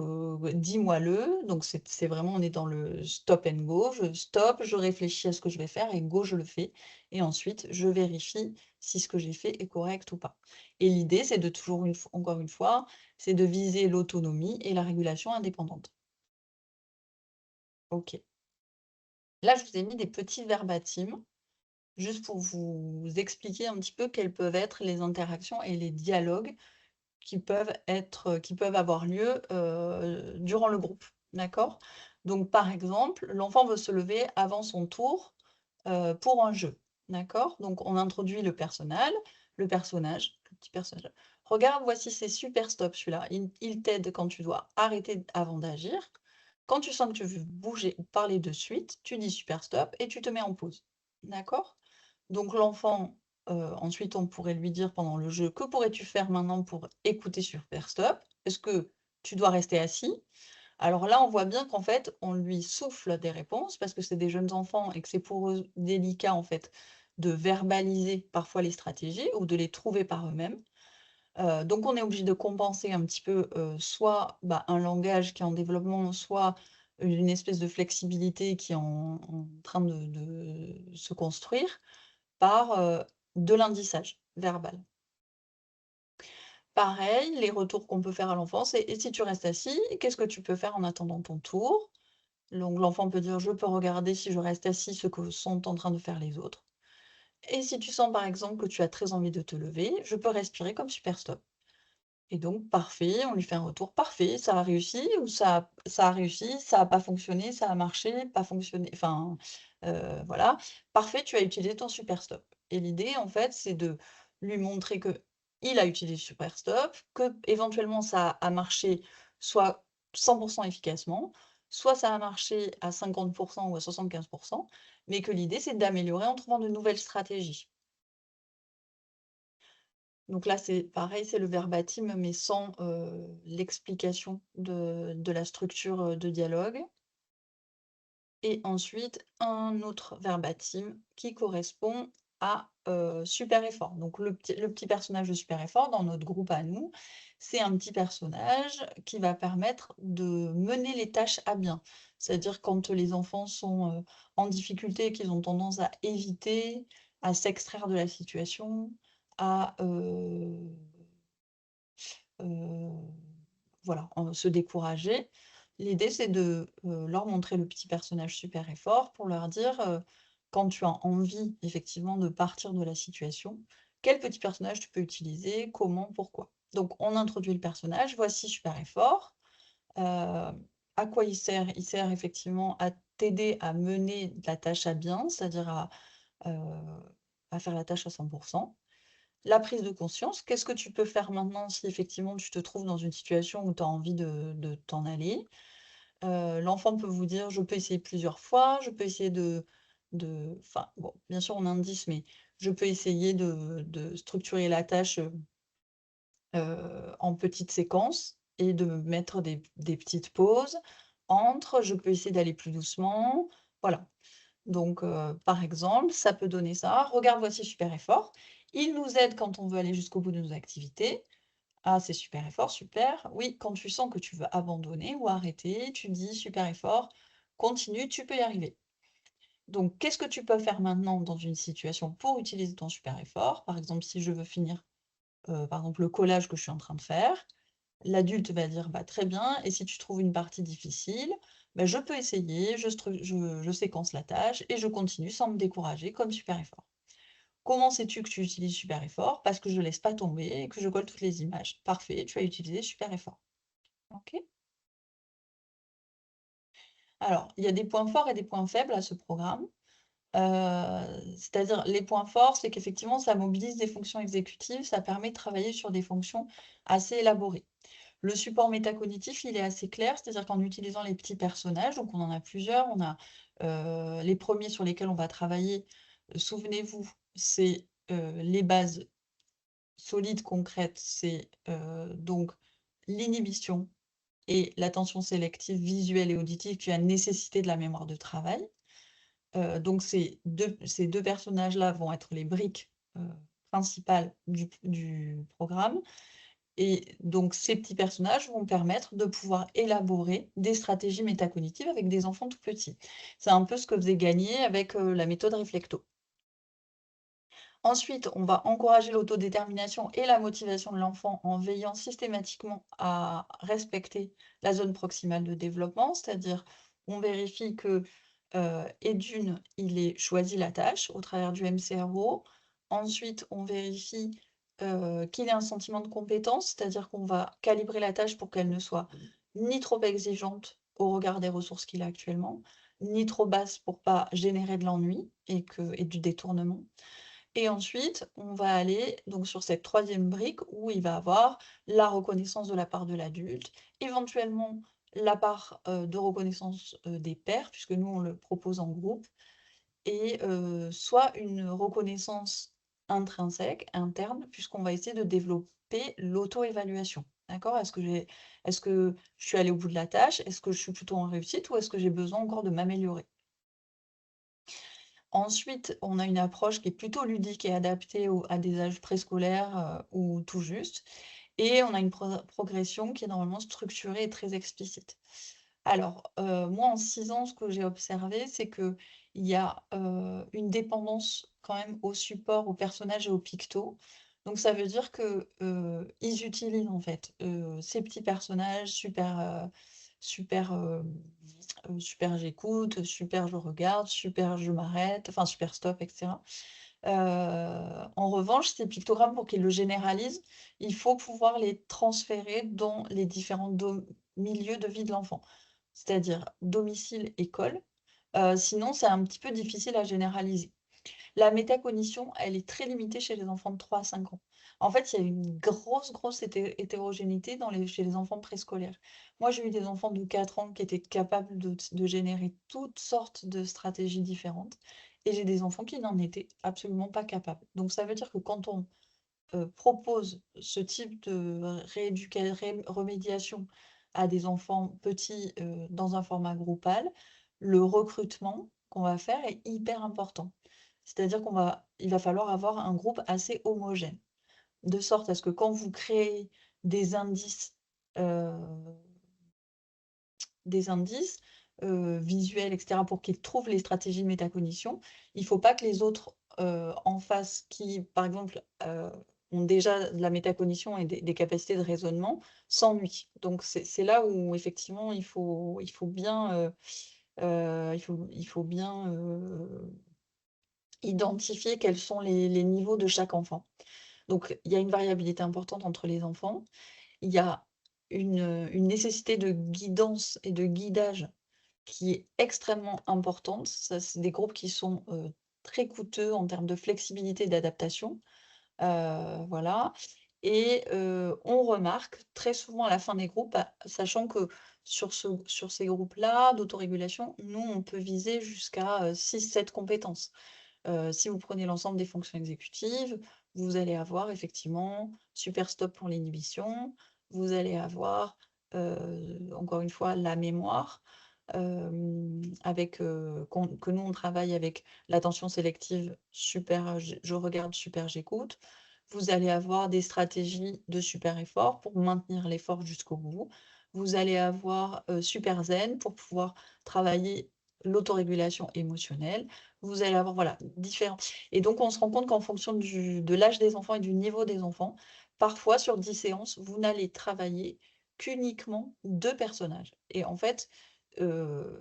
dis-moi-le». Donc c'est vraiment on est dans le stop and go. Je stoppe, je réfléchis à ce que je vais faire et go, je le fais et ensuite je vérifie si ce que j'ai fait est correct ou pas. Et l'idée, c'est de toujours encore une fois, c'est de viser l'autonomie et la régulation indépendante. OK. Là, je vous ai mis des petits verbatims, juste pour vous expliquer un petit peu quelles peuvent être les interactions et les dialogues qui peuvent avoir lieu, durant le groupe. D'accord? Donc par exemple, l'enfant veut se lever avant son tour, pour un jeu. D'accord? Donc on introduit le petit personnage: «Regarde, voici, c'est super stop celui-là. Il t'aide quand tu dois arrêter avant d'agir. Quand tu sens que tu veux bouger ou parler de suite, tu dis super stop et tu te mets en pause». D'accord? Donc l'enfant, ensuite on pourrait lui dire pendant le jeu: «Que pourrais-tu faire maintenant pour écouter super stop? Est-ce que tu dois rester assis?» Alors là, on voit bien qu'en fait, on lui souffle des réponses parce que c'est des jeunes enfants et que c'est pour eux délicat, en fait, de verbaliser parfois les stratégies ou de les trouver par eux-mêmes. Donc on est obligé de compenser un petit peu, soit, bah, un langage qui est en développement, soit une espèce de flexibilité qui est en train de se construire par, de l'indissage verbal. Pareil, les retours qu'on peut faire à l'enfant, c'est: «Et si tu restes assis, qu'est-ce que tu peux faire en attendant ton tour?» Donc l'enfant peut dire: «Je peux regarder si je reste assis ce que sont en train de faire les autres. Et si tu sens par exemple que tu as très envie de te lever, je peux respirer comme super stop». Et donc parfait, on lui fait un retour: «Parfait, ça a réussi» ou «Ça a réussi, ça a pas fonctionné, ça a marché, pas fonctionné», enfin, voilà. «Parfait, tu as utilisé ton super stop». Et l'idée en fait, c'est de lui montrer que il a utilisé super stop, que éventuellement ça a marché soit 100 efficacement, soit ça a marché à 50 ou à 75, mais que l'idée c'est d'améliorer en trouvant de nouvelles stratégies. Donc là, c'est pareil, c'est le verbatim, mais sans, l'explication de la structure, de dialogue et ensuite un autre verbatim qui correspond à, Super Effort. Donc le petit personnage de Super Effort dans notre groupe à nous, c'est un petit personnage qui va permettre de mener les tâches à bien. C'est-à-dire quand les enfants sont en difficulté et qu'ils ont tendance à éviter, à s'extraire de la situation, à euh, voilà, se décourager. L'idée, c'est de leur montrer le petit personnage super et fort pour leur dire, quand tu as envie effectivement de partir de la situation, quel petit personnage tu peux utiliser, comment, pourquoi. Donc, on introduit le personnage, voici super et fort. À quoi il sert? Il sert effectivement à t'aider à mener la tâche à bien, c'est-à-dire à faire la tâche à 100%. La prise de conscience, qu'est-ce que tu peux faire maintenant si effectivement tu te trouves dans une situation où tu as envie de t'en aller? L'enfant peut vous dire: «Je peux essayer plusieurs fois, je peux essayer enfin, bon, bien sûr on indice, mais je peux essayer de structurer la tâche, en petites séquences et de me mettre des petites pauses entre, je peux essayer d'aller plus doucement». Voilà. Donc, par exemple, ça peut donner ça: «Regarde, voici super effort». Il nous aide quand on veut aller jusqu'au bout de nos activités. Ah, c'est super effort, super. Oui, quand tu sens que tu veux abandonner ou arrêter, tu dis: «Super effort, continue, tu peux y arriver». Donc, qu'est-ce que tu peux faire maintenant dans une situation pour utiliser ton super effort? Par exemple, si je veux finir, par exemple, le collage que je suis en train de faire, l'adulte va dire: «Bah, très bien, et si tu trouves une partie difficile, bah, je peux essayer, je séquence la tâche et je continue sans me décourager comme super effort». Comment sais-tu que tu utilises super effort? Parce que je laisse pas tomber et que je colle toutes les images. Parfait, tu as utilisé super effort. OK. Alors, il y a des points forts et des points faibles à ce programme. C'est-à-dire les points forts, c'est qu'effectivement ça mobilise des fonctions exécutives, ça permet de travailler sur des fonctions assez élaborées. Le support métacognitif, il est assez clair, c'est-à-dire qu'en utilisant les petits personnages, donc on en a plusieurs, on a, les premiers sur lesquels on va travailler, souvenez-vous, c'est, les bases solides, concrètes, c'est, donc l'inhibition et l'attention sélective visuelle et auditive qui a nécessité de la mémoire de travail. Donc ces deux personnages-là vont être les briques, principales du programme. Et donc ces petits personnages vont permettre de pouvoir élaborer des stratégies métacognitives avec des enfants tout petits. C'est un peu ce que faisait Gagné avec, la méthode Reflecto. Ensuite, on va encourager l'autodétermination et la motivation de l'enfant en veillant systématiquement à respecter la zone proximale de développement, c'est-à-dire on vérifie que, et d'une, il ait choisi la tâche au travers du MCRO. Ensuite, on vérifie, qu'il ait un sentiment de compétence, c'est-à-dire qu'on va calibrer la tâche pour qu'elle ne soit ni trop exigeante au regard des ressources qu'il a actuellement, ni trop basse pour pas générer de l'ennui et du détournement. Et ensuite, on va aller donc sur cette troisième brique où il va avoir la reconnaissance de la part de l'adulte, éventuellement la part, de reconnaissance, des pairs, puisque nous on le propose en groupe, et soit une reconnaissance intrinsèque, interne, puisqu'on va essayer de développer l'auto-évaluation. D'accord? Est-ce que je suis allée au bout de la tâche? Est-ce que je suis plutôt en réussite ou est-ce que j'ai besoin encore de m'améliorer? Ensuite, on a une approche qui est plutôt ludique et adaptée à des âges préscolaires, ou tout juste, et on a une progression qui est normalement structurée et très explicite. Alors, moi en 6 ans, ce que j'ai observé, c'est qu'il y a, une dépendance quand même au support, aux personnages et aux pictos. Donc ça veut dire que, ils utilisent en fait, ces petits personnages super, super j'écoute, super je regarde, super je m'arrête, enfin super stop, et cetera. En revanche, ces pictogrammes, pour qu'ils le généralisent, il faut pouvoir les transférer dans les différents milieux de vie de l'enfant, c'est-à-dire domicile, école, sinon c'est un petit peu difficile à généraliser. La métacognition, elle est très limitée chez les enfants de 3 à 5 ans. En fait, il y a une grosse, grosse hétérogénéité chez les enfants préscolaires. Moi, j'ai eu des enfants de 4 ans qui étaient capables de générer toutes sortes de stratégies différentes, et j'ai des enfants qui n'en étaient absolument pas capables. Donc ça veut dire que quand on, propose ce type de remédiation à des enfants petits, dans un format groupal, le recrutement qu'on va faire est hyper important. C'est-à-dire il va falloir avoir un groupe assez homogène, de sorte à ce que quand vous créez des indices, heu, des indices, visuels, etc., pour qu'ils trouvent les stratégies de métacognition. Il ne faut pas que les autres en face, qui, par exemple, ont déjà de la métacognition et des capacités de raisonnement, s'ennuient. Donc, c'est là où, effectivement, il faut bien, il faut bien identifier quels sont les niveaux de chaque enfant. Donc, il y a une variabilité importante entre les enfants. Il y a une nécessité de guidance et de guidage qui est extrêmement importante. Ça, c'est des groupes qui sont, très coûteux en termes de flexibilité et d'adaptation, voilà, et on remarque très souvent à la fin des groupes, sachant que sur ces groupes-là d'autorégulation, nous, on peut viser jusqu'à, 6-7 compétences. Si vous prenez l'ensemble des fonctions exécutives, vous allez avoir effectivement super stop pour l'inhibition, vous allez avoir, encore une fois, la mémoire, avec, que nous on travaille avec l'attention sélective, super, je regarde, super j'écoute. Vous allez avoir des stratégies de super effort pour maintenir l'effort jusqu'au bout. Vous allez avoir, super zen pour pouvoir travailler l'autorégulation émotionnelle. Vous allez avoir, voilà, différents, et donc on se rend compte qu'en fonction de l'âge des enfants et du niveau des enfants, parfois sur 10 séances, vous n'allez travailler qu'uniquement 2 personnages, et en fait,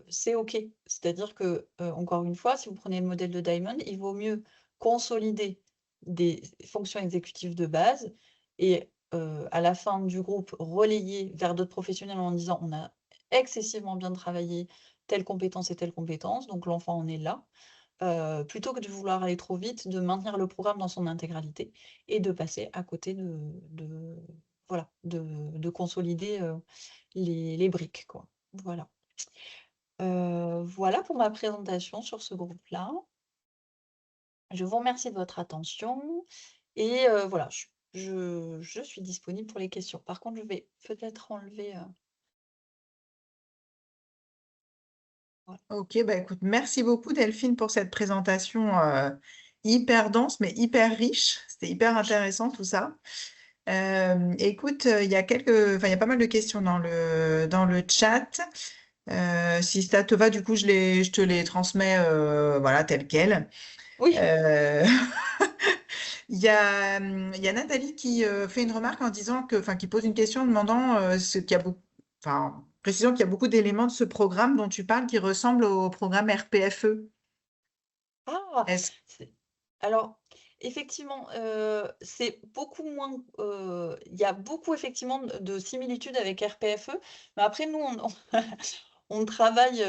c'est OK. C'est-à-dire que, encore une fois, si vous prenez le modèle de Diamond, il vaut mieux consolider des fonctions exécutives de base et à la fin du groupe, relayer vers d'autres professionnels en disant: «On a excessivement bien travaillé telle compétence et telle compétence, donc l'enfant en est là». Plutôt que de vouloir aller trop vite, de maintenir le programme dans son intégralité et de passer à côté de voilà, de consolider, les briques, quoi. Voilà. Voilà pour ma présentation sur ce groupe-là. Je vous remercie de votre attention et voilà, je suis disponible pour les questions. Par contre, je vais peut-être enlever, voilà. Ok, bah écoute, merci beaucoup Delphine pour cette présentation hyper dense mais hyper riche. C'était hyper intéressant tout ça. Écoute, il y a enfin, il y a pas mal de questions dans le chat. Si ça te va, du coup, je te les transmets, voilà, telles quelles. Oui. Euh, il y a Nathalie qui fait une remarque en disant enfin, qui pose une question en demandant ce qu'il y a beaucoup, enfin, précisant qu'il y a beaucoup d'éléments de ce programme dont tu parles qui ressemblent au programme RPFE. Ah! Est-ce, C'est alors, effectivement, c'est beaucoup moins, il y a beaucoup effectivement de similitudes avec RPFE, mais après nous on travaille,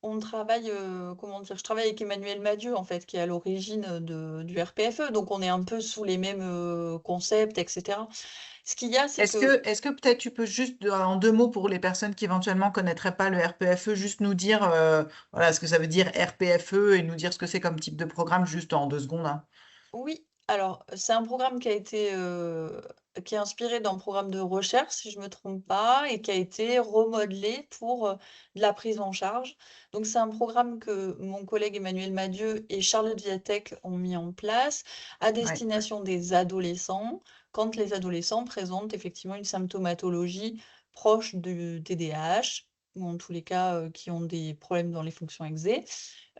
on travaille, comment dire? Je travaille avec Emmanuel Madieu en fait, qui est à l'origine, du RPFE, donc on est un peu sous les mêmes, concepts et cetera. Ce qu'il y a, c'est que est-ce que peut-être tu peux juste, en deux mots pour les personnes qui éventuellement connaîtraient pas le RPFE, juste nous dire voilà, ce que ça veut dire RPFE et nous dire ce que c'est comme type de programme, juste en 2 secondes, hein. oui, alors, c'est un programme qui a été, qui est inspiré d'un programme de recherche, si je me trompe pas, et qui a été remodelé pour, de la prise en charge. Donc c'est un programme que mon collègue Emmanuel Madieu et Charlotte Viatek ont mis en place à Ouais, destination des adolescents, quand les adolescents présentent effectivement une symptomatologie proche du TDAH, ou en tous les cas, qui ont des problèmes dans les fonctions exé.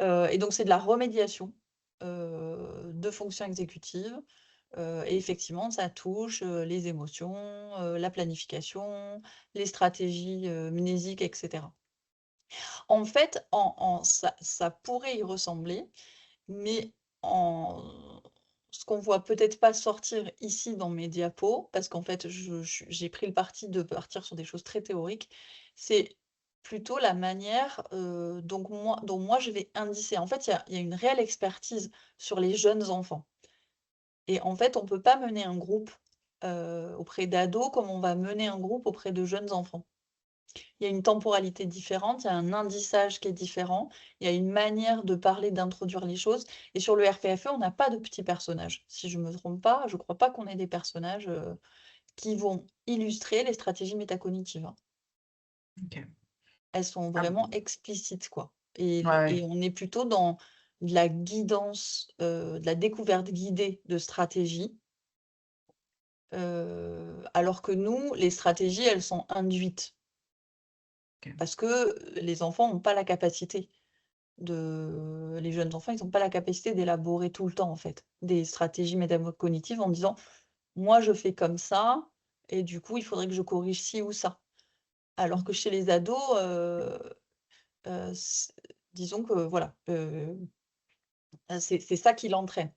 Et donc c'est de la remédiation de fonctions exécutives, et effectivement, ça touche, les émotions, la planification, les stratégies, mnésiques et cetera. En fait, ça pourrait y ressembler, mais en ce qu'on voit peut-être pas sortir ici dans mes diapos, parce qu'en fait, j'ai pris le parti de partir sur des choses très théoriques, c'est plutôt la manière, dont moi je vais indicer. En fait, il y a une réelle expertise sur les jeunes enfants et en fait, on peut pas mener un groupe, auprès d'ados comme on va mener un groupe auprès de jeunes enfants. Il y a une temporalité différente, il y a un indissage qui est différent, il y a une manière de parler, d'introduire les choses et sur le RPFE, on n'a pas de petits personnages. Si je me trompe pas, je crois pas qu'on ait des personnages, qui vont illustrer les stratégies métacognitives, hein. ok. Elles sont Ah, vraiment explicites, quoi, ouais, et ouais. on est plutôt dans de la guidance, de la découverte guidée de stratégies, alors que nous, les stratégies, elles sont induites. Ok. Parce que les enfants n'ont pas la capacité les jeunes enfants, ils n'ont pas la capacité d'élaborer tout le temps, en fait, des stratégies métacognitives en disant: «Moi, je fais comme ça et du coup, il faudrait que je corrige ci ou ça». Alors que chez les ados, c disons que voilà, c'est ça qui l'entraîne.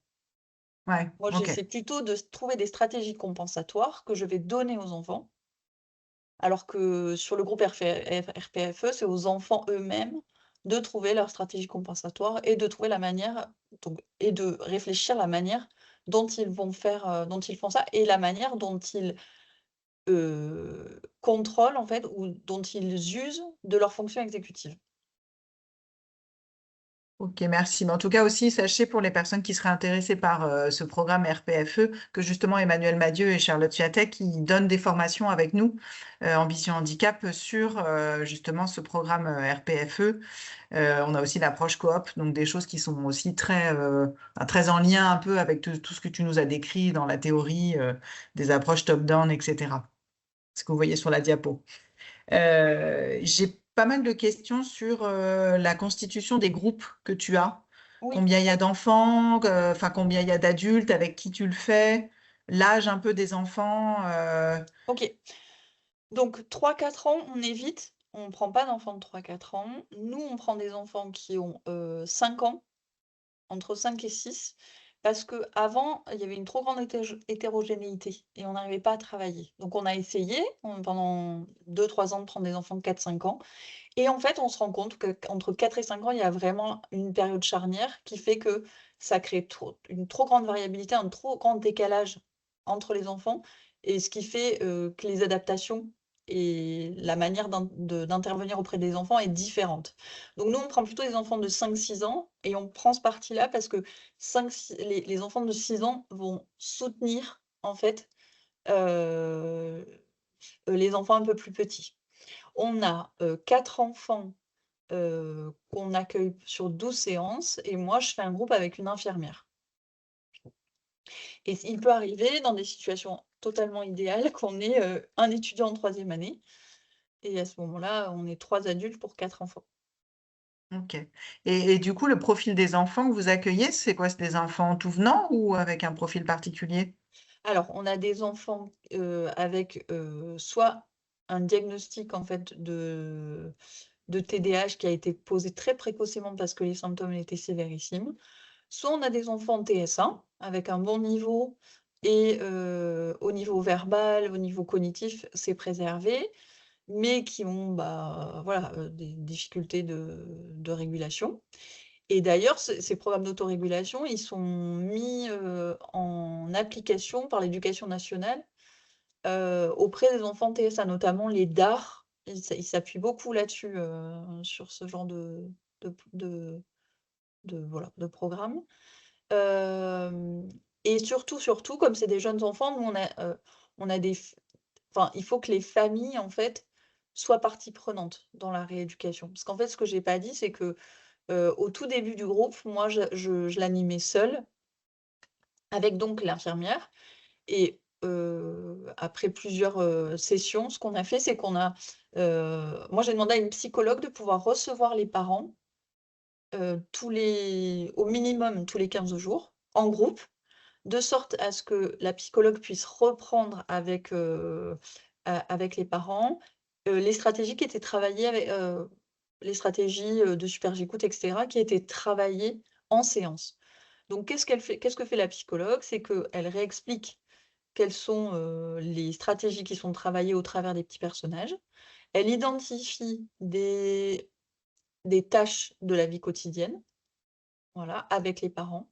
Ouais, Moi, ok. j'essaie plutôt de trouver des stratégies compensatoires que je vais donner aux enfants, alors que sur le groupe RPFE, c'est aux enfants eux-mêmes de trouver leur stratégie compensatoire et de trouver la manière et de réfléchir la manière dont ils vont faire, dont ils font ça et la manière dont ils, contrôlent en fait ou dont ils usent de leur fonction exécutive. Ok, merci. Mais en tout cas aussi, sachez pour les personnes qui seraient intéressées par ce programme RPFE que justement Emmanuel Madieu et Charlotte Fiatek ils donnent des formations avec nous, Ambition Handicap, sur justement ce programme RPFE. On a aussi l'approche coop, donc des choses qui sont aussi très en lien un peu avec tout ce que tu nous as décrit dans la théorie, des approches top-down, etc. Ce que vous voyez sur la diapo. J'ai pas mal de questions sur la constitution des groupes que tu as. Oui, Combien il y a d'enfants, enfin combien il y a d'adultes, avec qui tu le fais, l'âge un peu des enfants. OK. Donc 3-4 ans, on évite, on prend pas d'enfants de 3-4 ans. Nous, on prend des enfants qui ont, 5 ans, entre 5 et 6, parce qu'avant, il y avait une trop grande hétérogénéité et on n'arrivait pas à travailler. Donc on a essayé, pendant 2-3 ans de prendre des enfants de 4-5 ans et en fait, on se rend compte qu'entre 4 et 5 ans, il y a vraiment une période charnière qui fait que ça crée une trop grande variabilité, un trop grand décalage entre les enfants et ce qui fait, que les adaptations et la manière d'intervenir auprès des enfants est différente. Donc nous, on prend plutôt des enfants de 5-6 ans et on prend ce parti-là parce que 5-6 les enfants de 6 ans vont soutenir, en fait, heu les enfants un peu plus petits. On a, 4 enfants, qu'on accueille sur 12 séances et moi je fais un groupe avec une infirmière. Et il peut arriver dans des situations totalement idéales qu'on ait, un étudiant en troisième année et à ce moment-là, on est 3 adultes pour 4 enfants. Ok. Et du coup, le profil des enfants que vous accueillez, c'est quoi? C'est des enfants tout venant ou avec un profil particulier? Alors, on a des enfants, avec, soit un diagnostic en fait de TDAH qui a été posé très précocement parce que les symptômes étaient sévérissimes. Soit on a des enfants en TSA avec un bon niveau et au niveau verbal, au niveau cognitif, c'est préservé, mais qui ont, bah, voilà, des difficultés de régulation et d'ailleurs ces programmes d'autorégulation, ils sont mis, en application par l'éducation nationale, auprès des enfants TSA, notamment les DAR. Ils s'appuient beaucoup là-dessus, sur ce genre de voilà, de programme. Hem et surtout, comme c'est des jeunes enfants, nous on a des f enfin, il faut que les familles, en fait, soient partie prenante dans la rééducation. Parce qu'en fait, ce que j'ai pas dit, c'est que, au tout début du groupe, moi je l'animais seule, avec donc l'infirmière et après plusieurs, sessions, ce qu'on a fait, c'est qu'on a, moi j'ai demandé à une psychologue de pouvoir recevoir les parents, au minimum tous les 15 jours, en groupe. De sorte à ce que la psychologue puisse reprendre avec les parents, les stratégies qui étaient travaillées les stratégies, de super j'écoute et cetera, qui étaient travaillées en séance. Donc qu'est-ce que fait la psychologue? C'est qu'elle réexplique quelles sont, les stratégies qui sont travaillées au travers des petits personnages. Elle identifie des tâches de la vie quotidienne, voilà, avec les parents.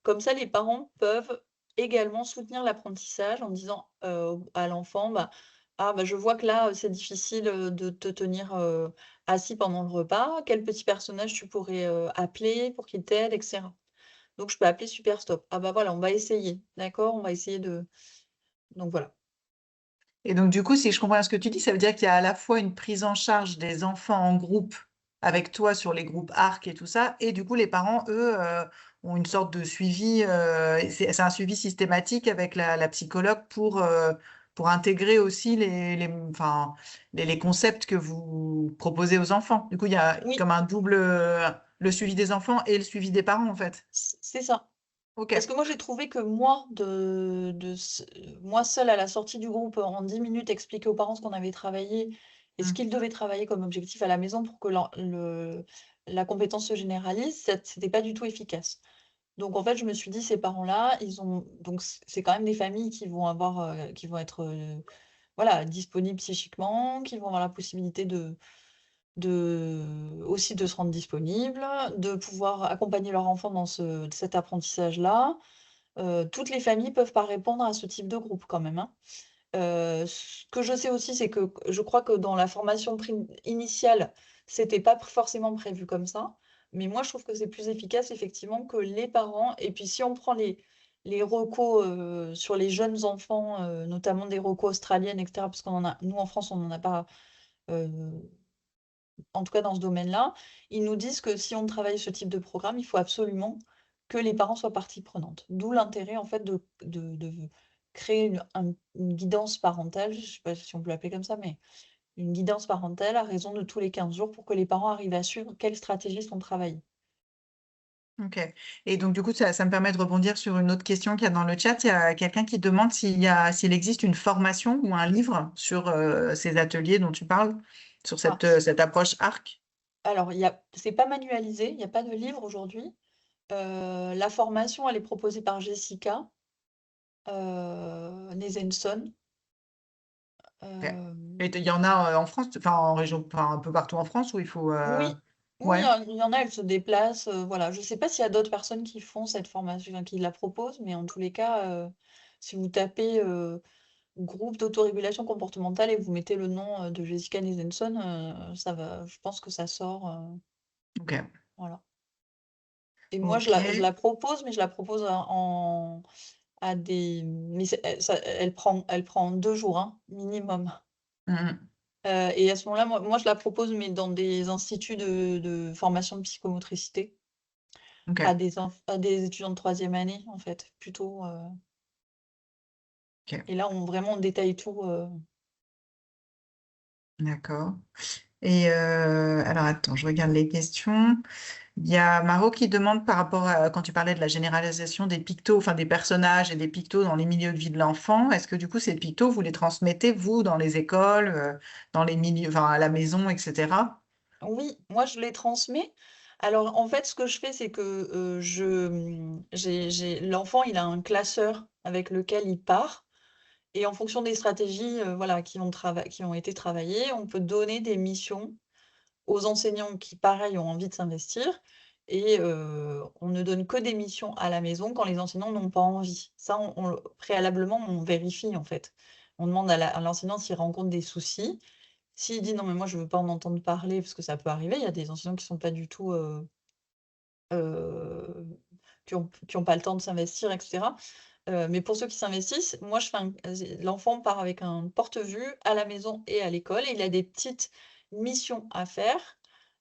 Comme ça, les parents peuvent également soutenir l'apprentissage en disant, à l'enfant, bah: «Ah bah, je vois que là, c'est difficile, de te tenir, assis pendant le repas. Quel petit personnage tu pourrais, appeler pour qu'il t'aide?» et cetera. Donc je peux appeler Super Stop. «Ah bah, voilà, on va essayer, d'accord? On va essayer de» donc voilà. Et donc, du coup, si je comprends bien ce que tu dis, ça veut dire qu'il y a à la fois une prise en charge des enfants en groupe avec toi sur les groupes ARC et tout ça, et du coup, les parents, eux, ont une sorte de suivi, et c'est un suivi systématique avec la psychologue pour pour intégrer aussi enfin, les concepts que vous proposez aux enfants. Du coup, il y a Oui, comme un double, le suivi des enfants et le suivi des parents, en fait. c'est ça. Ok. Parce que moi, j'ai trouvé que moi, moi seule à la sortie du groupe, en 10 minutes, expliquer aux parents ce qu'on avait travaillé et ce Mm. qu'ils devaient travailler comme objectif à la maison pour que la compétence se généralise, c'était pas du tout efficace. Donc en fait, je me suis dit, ces parents-là, donc c'est quand même des familles qui vont qui vont être, voilà, disponibles psychiquement, qui vont avoir la possibilité aussi de se rendre disponibles, de pouvoir accompagner leur enfant dans cet apprentissage-là. Toutes les familles peuvent pas répondre à ce type de groupe quand même, hein. Ce que je sais aussi, c'est que je crois que dans la formation initiale, c'était pas forcément prévu comme ça. Mais moi, je trouve que c'est plus efficace effectivement que les parents. Et puis si on prend les recos sur les jeunes enfants, notamment des recos australiennes, etc., parce nous en France, on n'en a pas, euh, en tout cas dans ce domaine-là, ils nous disent que si on travaille ce type de programme, il faut absolument que les parents soient partie prenante. D'où l'intérêt en fait de créer une guidance parentale, je ne sais pas si on peut l'appeler comme ça, mais une guidance parentale à raison de tous les 15 jours pour que les parents arrivent à suivre quelles stratégies sont travaillées. Ok. Et donc, du coup, ça me permet de rebondir sur une autre question qu'il y a dans le chat. Il y a quelqu'un qui demande s'il existe une formation ou un livre sur ces ateliers dont tu parles, sur Ah, cette approche ARC. alors, c'est pas manualisé, il n'y a pas de livre aujourd'hui. La formation, elle est proposée par Jessica Nezenson. Ok. Euh, Et il y en a en France, enfin en région, enfin un peu partout en France où il faut. Oui, oui, Ouais, il y en a, elles se déplacent, voilà. Je sais pas s'il y a d'autres personnes qui font cette formation, enfin, qui la proposent, mais en tous les cas, si vous tapez groupe d'autorégulation comportementale et que vous mettez le nom de Jessica Nielsen, ça va, je pense que ça sort, ok. voilà. Et moi, Ok. je la propose, mais je la propose à des, mais elle prend 2 jours, hein, minimum. Mhm. Et à ce moment-là, moi, je la propose, mais dans des instituts de formation de psychomotricité. Ok. À des étudiants de troisième année, en fait, plutôt. Ok. Et là, vraiment, on détaille tout. D'accord. Et alors attends, je regarde les questions. Il y a Maro qui demande par rapport à quand tu parlais de la généralisation des pictos, enfin des personnages et des pictos dans les milieux de vie de l'enfant, est-ce que du coup ces pictos, vous les transmettez, vous, dans les écoles, dans les milieux, enfin à la maison, etc. Oui, moi, je les transmets. Alors, en fait, ce que je fais, c'est que l'enfant, il a un classeur avec lequel il part. Et en fonction des stratégies, voilà, qui ont été travaillées, on peut donner des missions aux enseignants qui, pareil, ont envie de s'investir. Et on ne donne que des missions à la maison quand les enseignants n'ont pas envie. Ça, préalablement, on vérifie, en fait. On demande à l'enseignant s'il rencontre des soucis. S'il dit non, mais moi, je ne veux pas en entendre parler, parce que ça peut arriver, il y a des enseignants qui ne sont pas du tout, euh, qui ont pas le temps de s'investir, etc. Mais pour ceux qui s'investissent, moi, l'enfant part avec un porte-vue à la maison et à l'école, et il a des petites missions à faire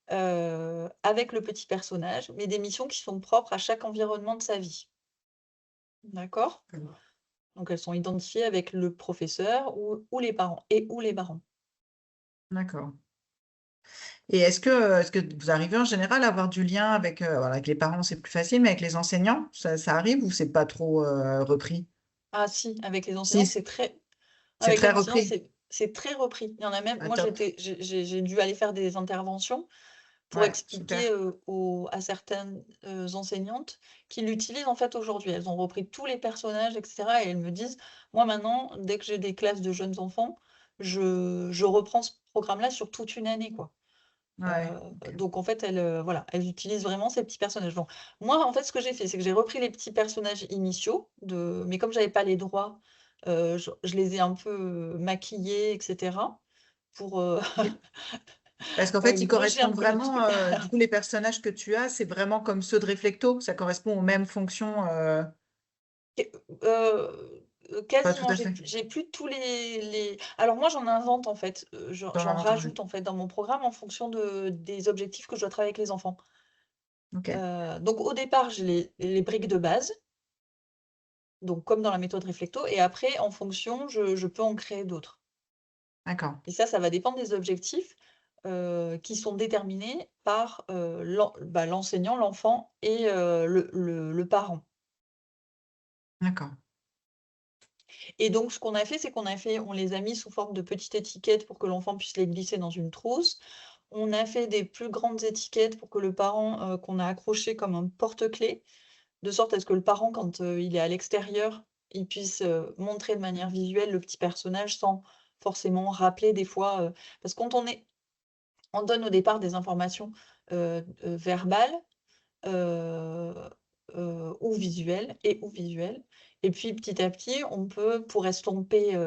avec le petit personnage, mais des missions qui sont propres à chaque environnement de sa vie. D'accord? Donc elles sont identifiées avec le professeur ou les parents, ou les parents. D'accord. Et est-ce que vous arrivez en général à avoir du lien avec, voilà, avec les parents, c'est plus facile, mais avec les enseignants, ça arrive ou c'est pas trop repris? Ah si, avec les enseignants, Si, c'est très. c'est Avec très les enseignants, repris. c'est très repris. Il y en a même. Ah, Moi, top. j'ai dû aller faire des interventions pour Ouais, expliquer super. à certaines enseignantes qui l'utilisent en fait aujourd'hui. Elles ont repris tous les personnages, etc. Et elles me disent, moi maintenant, dès que j'ai des classes de jeunes enfants, je reprends ce programme-là sur toute une année, quoi. Ouais, ok. Donc en fait, voilà, elles utilisent vraiment ces petits personnages. Donc, moi, en fait, ce que j'ai fait, c'est que j'ai repris les petits personnages initiaux, mais comme j'avais pas les droits, je les ai un peu maquillés, etc. pour Parce qu'en fait, ils gruger un correspondent peu le vraiment, truc. du coup, les personnages que tu as, c'est vraiment comme ceux de Reflecto, ça correspond aux mêmes fonctions, Et, pas tout quasiment, à fait. j'ai plus tous Alors moi, j'en invente en fait, Dans j'en l'inventaire. rajoute en fait dans mon programme en fonction des objectifs que je dois travailler avec les enfants. Ok. Donc au départ, j'ai les briques de base. Donc comme dans la méthode Réflecto et après en fonction, je peux en créer d'autres. D'accord, Et ça va dépendre des objectifs, qui sont déterminés par, l'enseignant, l'enfant et le parent. d'accord. Et donc ce qu'on a fait, c'est on les a mis sous forme de petites étiquettes pour que l'enfant puisse les glisser dans une trousse. On a fait des plus grandes étiquettes pour que le parent, qu'on a accroché comme un porte-clés, de sorte à ce que le parent, quand, il est à l'extérieur, il puisse, montrer de manière visuelle le petit personnage sans forcément rappeler des fois, parce que quand on donne au départ des informations, verbales, heu ou visuelles et puis petit à petit, on peut, pour estomper,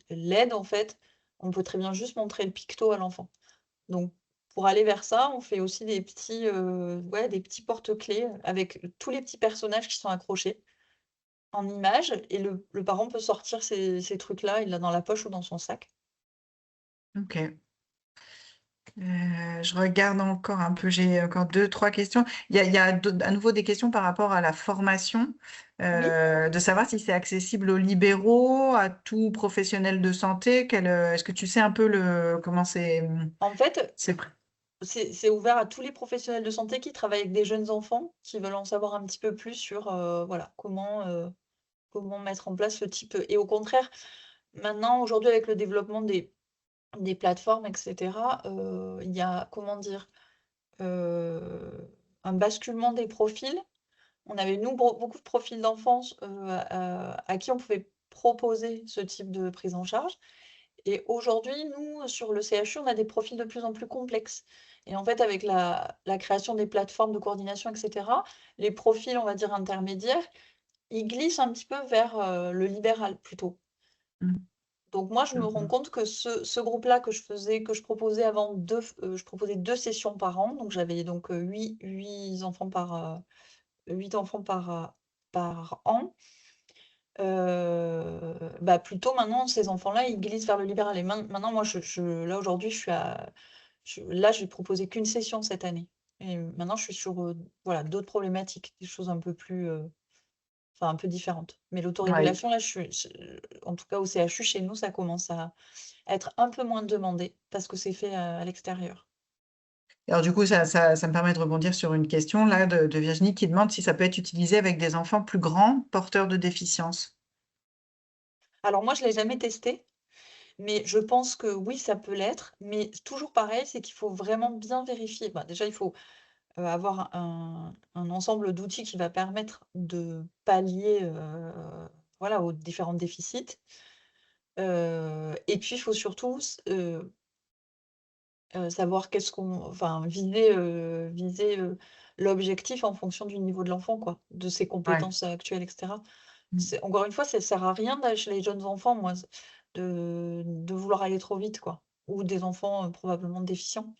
l'aide en fait, on peut très bien juste montrer le picto à l'enfant. Donc pour aller vers ça, on fait aussi des petits, ouais, des petits porte-clés avec tous les petits personnages qui sont accrochés en images et le parent peut sortir ces trucs-là, il l'a dans la poche ou dans son sac. OK. Je regarde encore un peu, j'ai encore deux trois questions. Il y a à nouveau des questions par rapport à la formation, Oui, de savoir si c'est accessible aux libéraux, à tout professionnel de santé. Est-ce que tu sais un peu comment en fait, c'est pré- c'est ouvert à tous les professionnels de santé qui travaillent avec des jeunes enfants, qui veulent en savoir un petit peu plus sur, voilà, comment mettre en place ce type, et au contraire, maintenant, aujourd'hui, avec le développement des plateformes et cetera, il y a, comment dire? Un basculement des profils. On avait, nous, beaucoup de profils d'enfance, à qui on pouvait proposer ce type de prise en charge et aujourd'hui, nous, sur le CHU, on a des profils de plus en plus complexes et en fait, avec la création des plateformes de coordination et cetera, les profils, on va dire, intermédiaires, ils glissent un petit peu vers, le libéral, plutôt. Mmh, Donc moi, je je me rends vois. compte que ce groupe-là que je proposais avant je proposais 2 sessions par an, donc j'avais donc, 8 enfants 8 enfants par an. Bah, plutôt maintenant ces enfants-là, ils glissent vers le libéral et maintenant moi là aujourd'hui là j'ai proposé qu'une session cette année et maintenant je suis sur, voilà, d'autres problématiques, des choses un peu plus, enfin un peu différentes. Mais Ouais. l'autorégulation là, en tout cas au CHU chez nous, ça commence à être un peu moins demandé parce que c'est fait, à l'extérieur. Alors du coup, ça me permet de rebondir sur une question là de Virginie qui demande si ça peut être utilisé avec des enfants plus grands porteurs de déficience. Alors moi je l'ai jamais testé, mais je pense que oui, ça peut l'être, mais toujours pareil, c'est qu'il faut vraiment bien vérifier. Bah, déjà, il faut, avoir un ensemble d'outils qui va permettre de pallier, voilà, aux différents déficits. Et puis il faut surtout savoir qu'est-ce qu'on enfin viser, l'objectif en fonction du niveau de l'enfant, quoi, de ses Ouais. compétences actuelles et cetera. Mmh. C'est encore une fois, ça sert à rien chez les jeunes enfants, moi, de vouloir aller trop vite, quoi, ou des enfants, probablement déficients.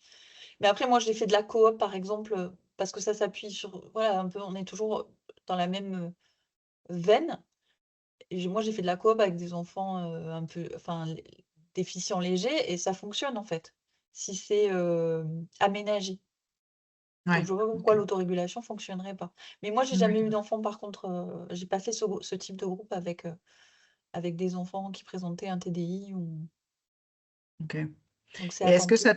Mais après, moi, j'ai fait de la coop, par exemple, parce que ça s'appuie sur voilà, un peu, on est toujours dans la même, veine et j'ai fait de la coop avec des enfants, un peu enfin, déficients légers et ça fonctionne, en fait, si c'est, aménagé. Donc Ouais. je vois pas pourquoi OK. l'autorégulation fonctionnerait pas. Mais moi, j'ai jamais eu D'accord. d'enfant par contre, j'ai pas fait ce type de groupe avec des enfants qui présentaient un TDI ou OK. donc c'est Et à est-ce que tenter. ça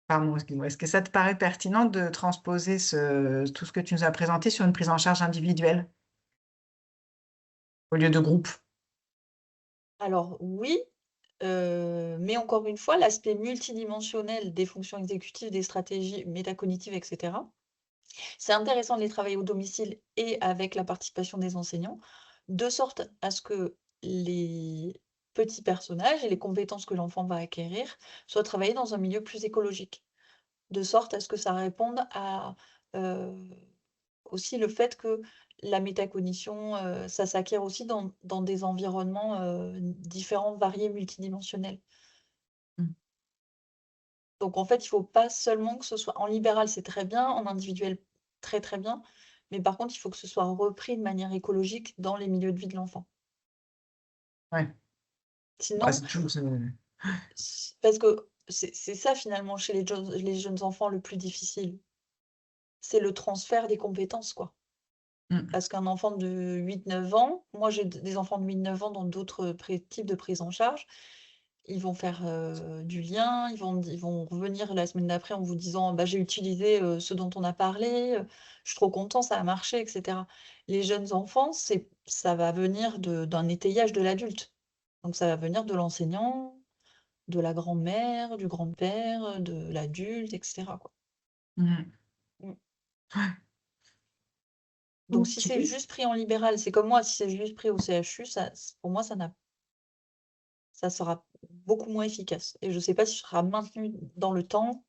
pardon, excuse-moi. Est-ce que ça te paraît pertinent de transposer tout ce que tu nous as présenté sur une prise en charge individuelle au lieu de groupe? Alors oui, mais encore une fois, l'aspect multidimensionnel des fonctions exécutives, des stratégies métacognitives et cetera, c'est intéressant de les travailler au domicile et avec la participation des enseignants, de sorte à ce que les petits personnages et les compétences que l'enfant va acquérir soient travaillées dans un milieu plus écologique. De sorte à ce que ça réponde à, heu, aussi le fait que la métacognition, ça s'acquiert aussi dans des environnements, différents, variés, multidimensionnels. Mmh. Donc en fait, il faut pas seulement que ce soit en libéral, c'est très bien, en individuel, très, très bien, mais par contre, il faut que ce soit repris de manière écologique dans les milieux de vie de l'enfant. Ouais. Bah, Sinon, c'est toujours parce que c'est ça finalement chez les jeunes enfants le plus difficile, c'est le transfert des compétences, quoi. Mm. Parce qu'un enfant de 8-9 ans, moi j'ai des enfants de 8-9 ans dans d'autres types de prise en charge, ils vont faire du lien, ils vont revenir la semaine d'après en vous disant: «Bah, j'ai utilisé ce dont on a parlé, je suis trop content, ça a marché», et cetera. Les jeunes enfants, ça va venir d'un étayage de l'adulte. Donc ça va venir de l'enseignant, de la grand-mère, du grand-père, de l'adulte, et cetera, quoi. Mm. Mmh. Ouais. Donc si Ok. c'est juste pris en libéral, c'est comme moi, si c'est juste pris au CHU, pour moi, ça sera beaucoup moins efficace et je ne sais pas si ce sera maintenu dans le temps,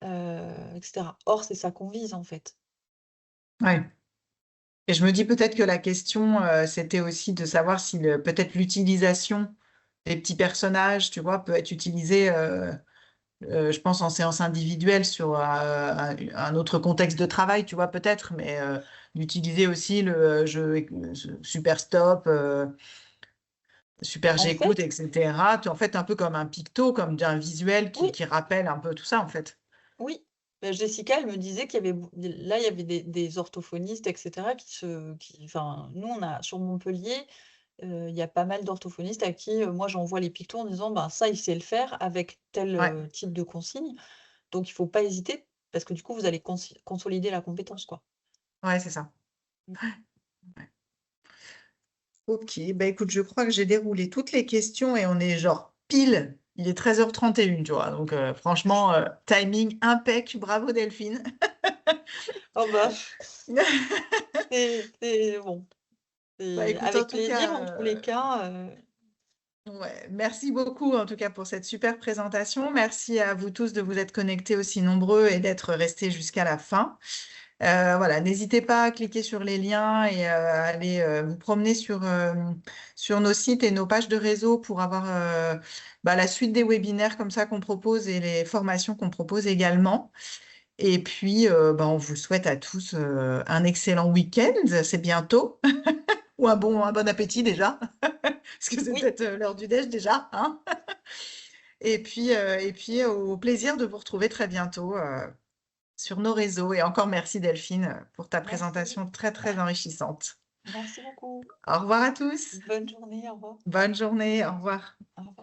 et cetera. Or, c'est ça qu'on vise, en fait. Ouais. Et je me dis peut-être que la question, c'était aussi de savoir si peut-être l'utilisation des petits personnages, tu vois, peut être utilisée, je pense, en séance individuelle sur un autre contexte de travail, tu vois, peut-être, mais d'utiliser aussi le jeu Super Stop, Super En J'écoute, fait, etc. En fait, un peu comme un picto, comme un visuel oui, qui rappelle un peu tout ça, en fait. oui. Jessica, elle me disait qu'il y avait là, il y avait des orthophonistes, et cetera, enfin, nous, on a sur Montpellier, il y a pas mal d'orthophonistes à qui, moi, j'envoie les pictos en disant: «Ben, ça, il sait le faire avec tel, Ouais, type de consigne». Donc il faut pas hésiter parce que du coup, vous allez consolider la compétence, quoi. ouais, c'est ça. Mmh. Ouais. Ok, bah écoute, je crois que j'ai déroulé toutes les questions et on est genre pile. Il est 13h31, tu vois. Donc franchement, timing impec. Bravo Delphine. Oh bah, c'est bon, Bah c'est écoute, en avec tout plaisir cas, en tous les cas, ouais, merci beaucoup en tout cas pour cette super présentation. Merci à vous tous de vous être connectés aussi nombreux et d'être restés jusqu'à la fin. Voilà, n'hésitez pas à cliquer sur les liens et à aller vous promener sur nos sites et nos pages de réseau pour avoir la suite des webinaires comme ça qu'on propose et les formations qu'on propose également. Et puis, on vous souhaite à tous un excellent week-end. C'est bientôt. Ou un bon appétit déjà, parce que c'est oui, peut-être l'heure du déj déjà, hein. Et puis, au plaisir de vous retrouver très bientôt sur nos réseaux. Et encore merci Delphine pour ta merci. présentation très très enrichissante. Merci beaucoup. Au revoir à tous. Bonne journée, au revoir. Bonne journée. Au revoir. Au revoir.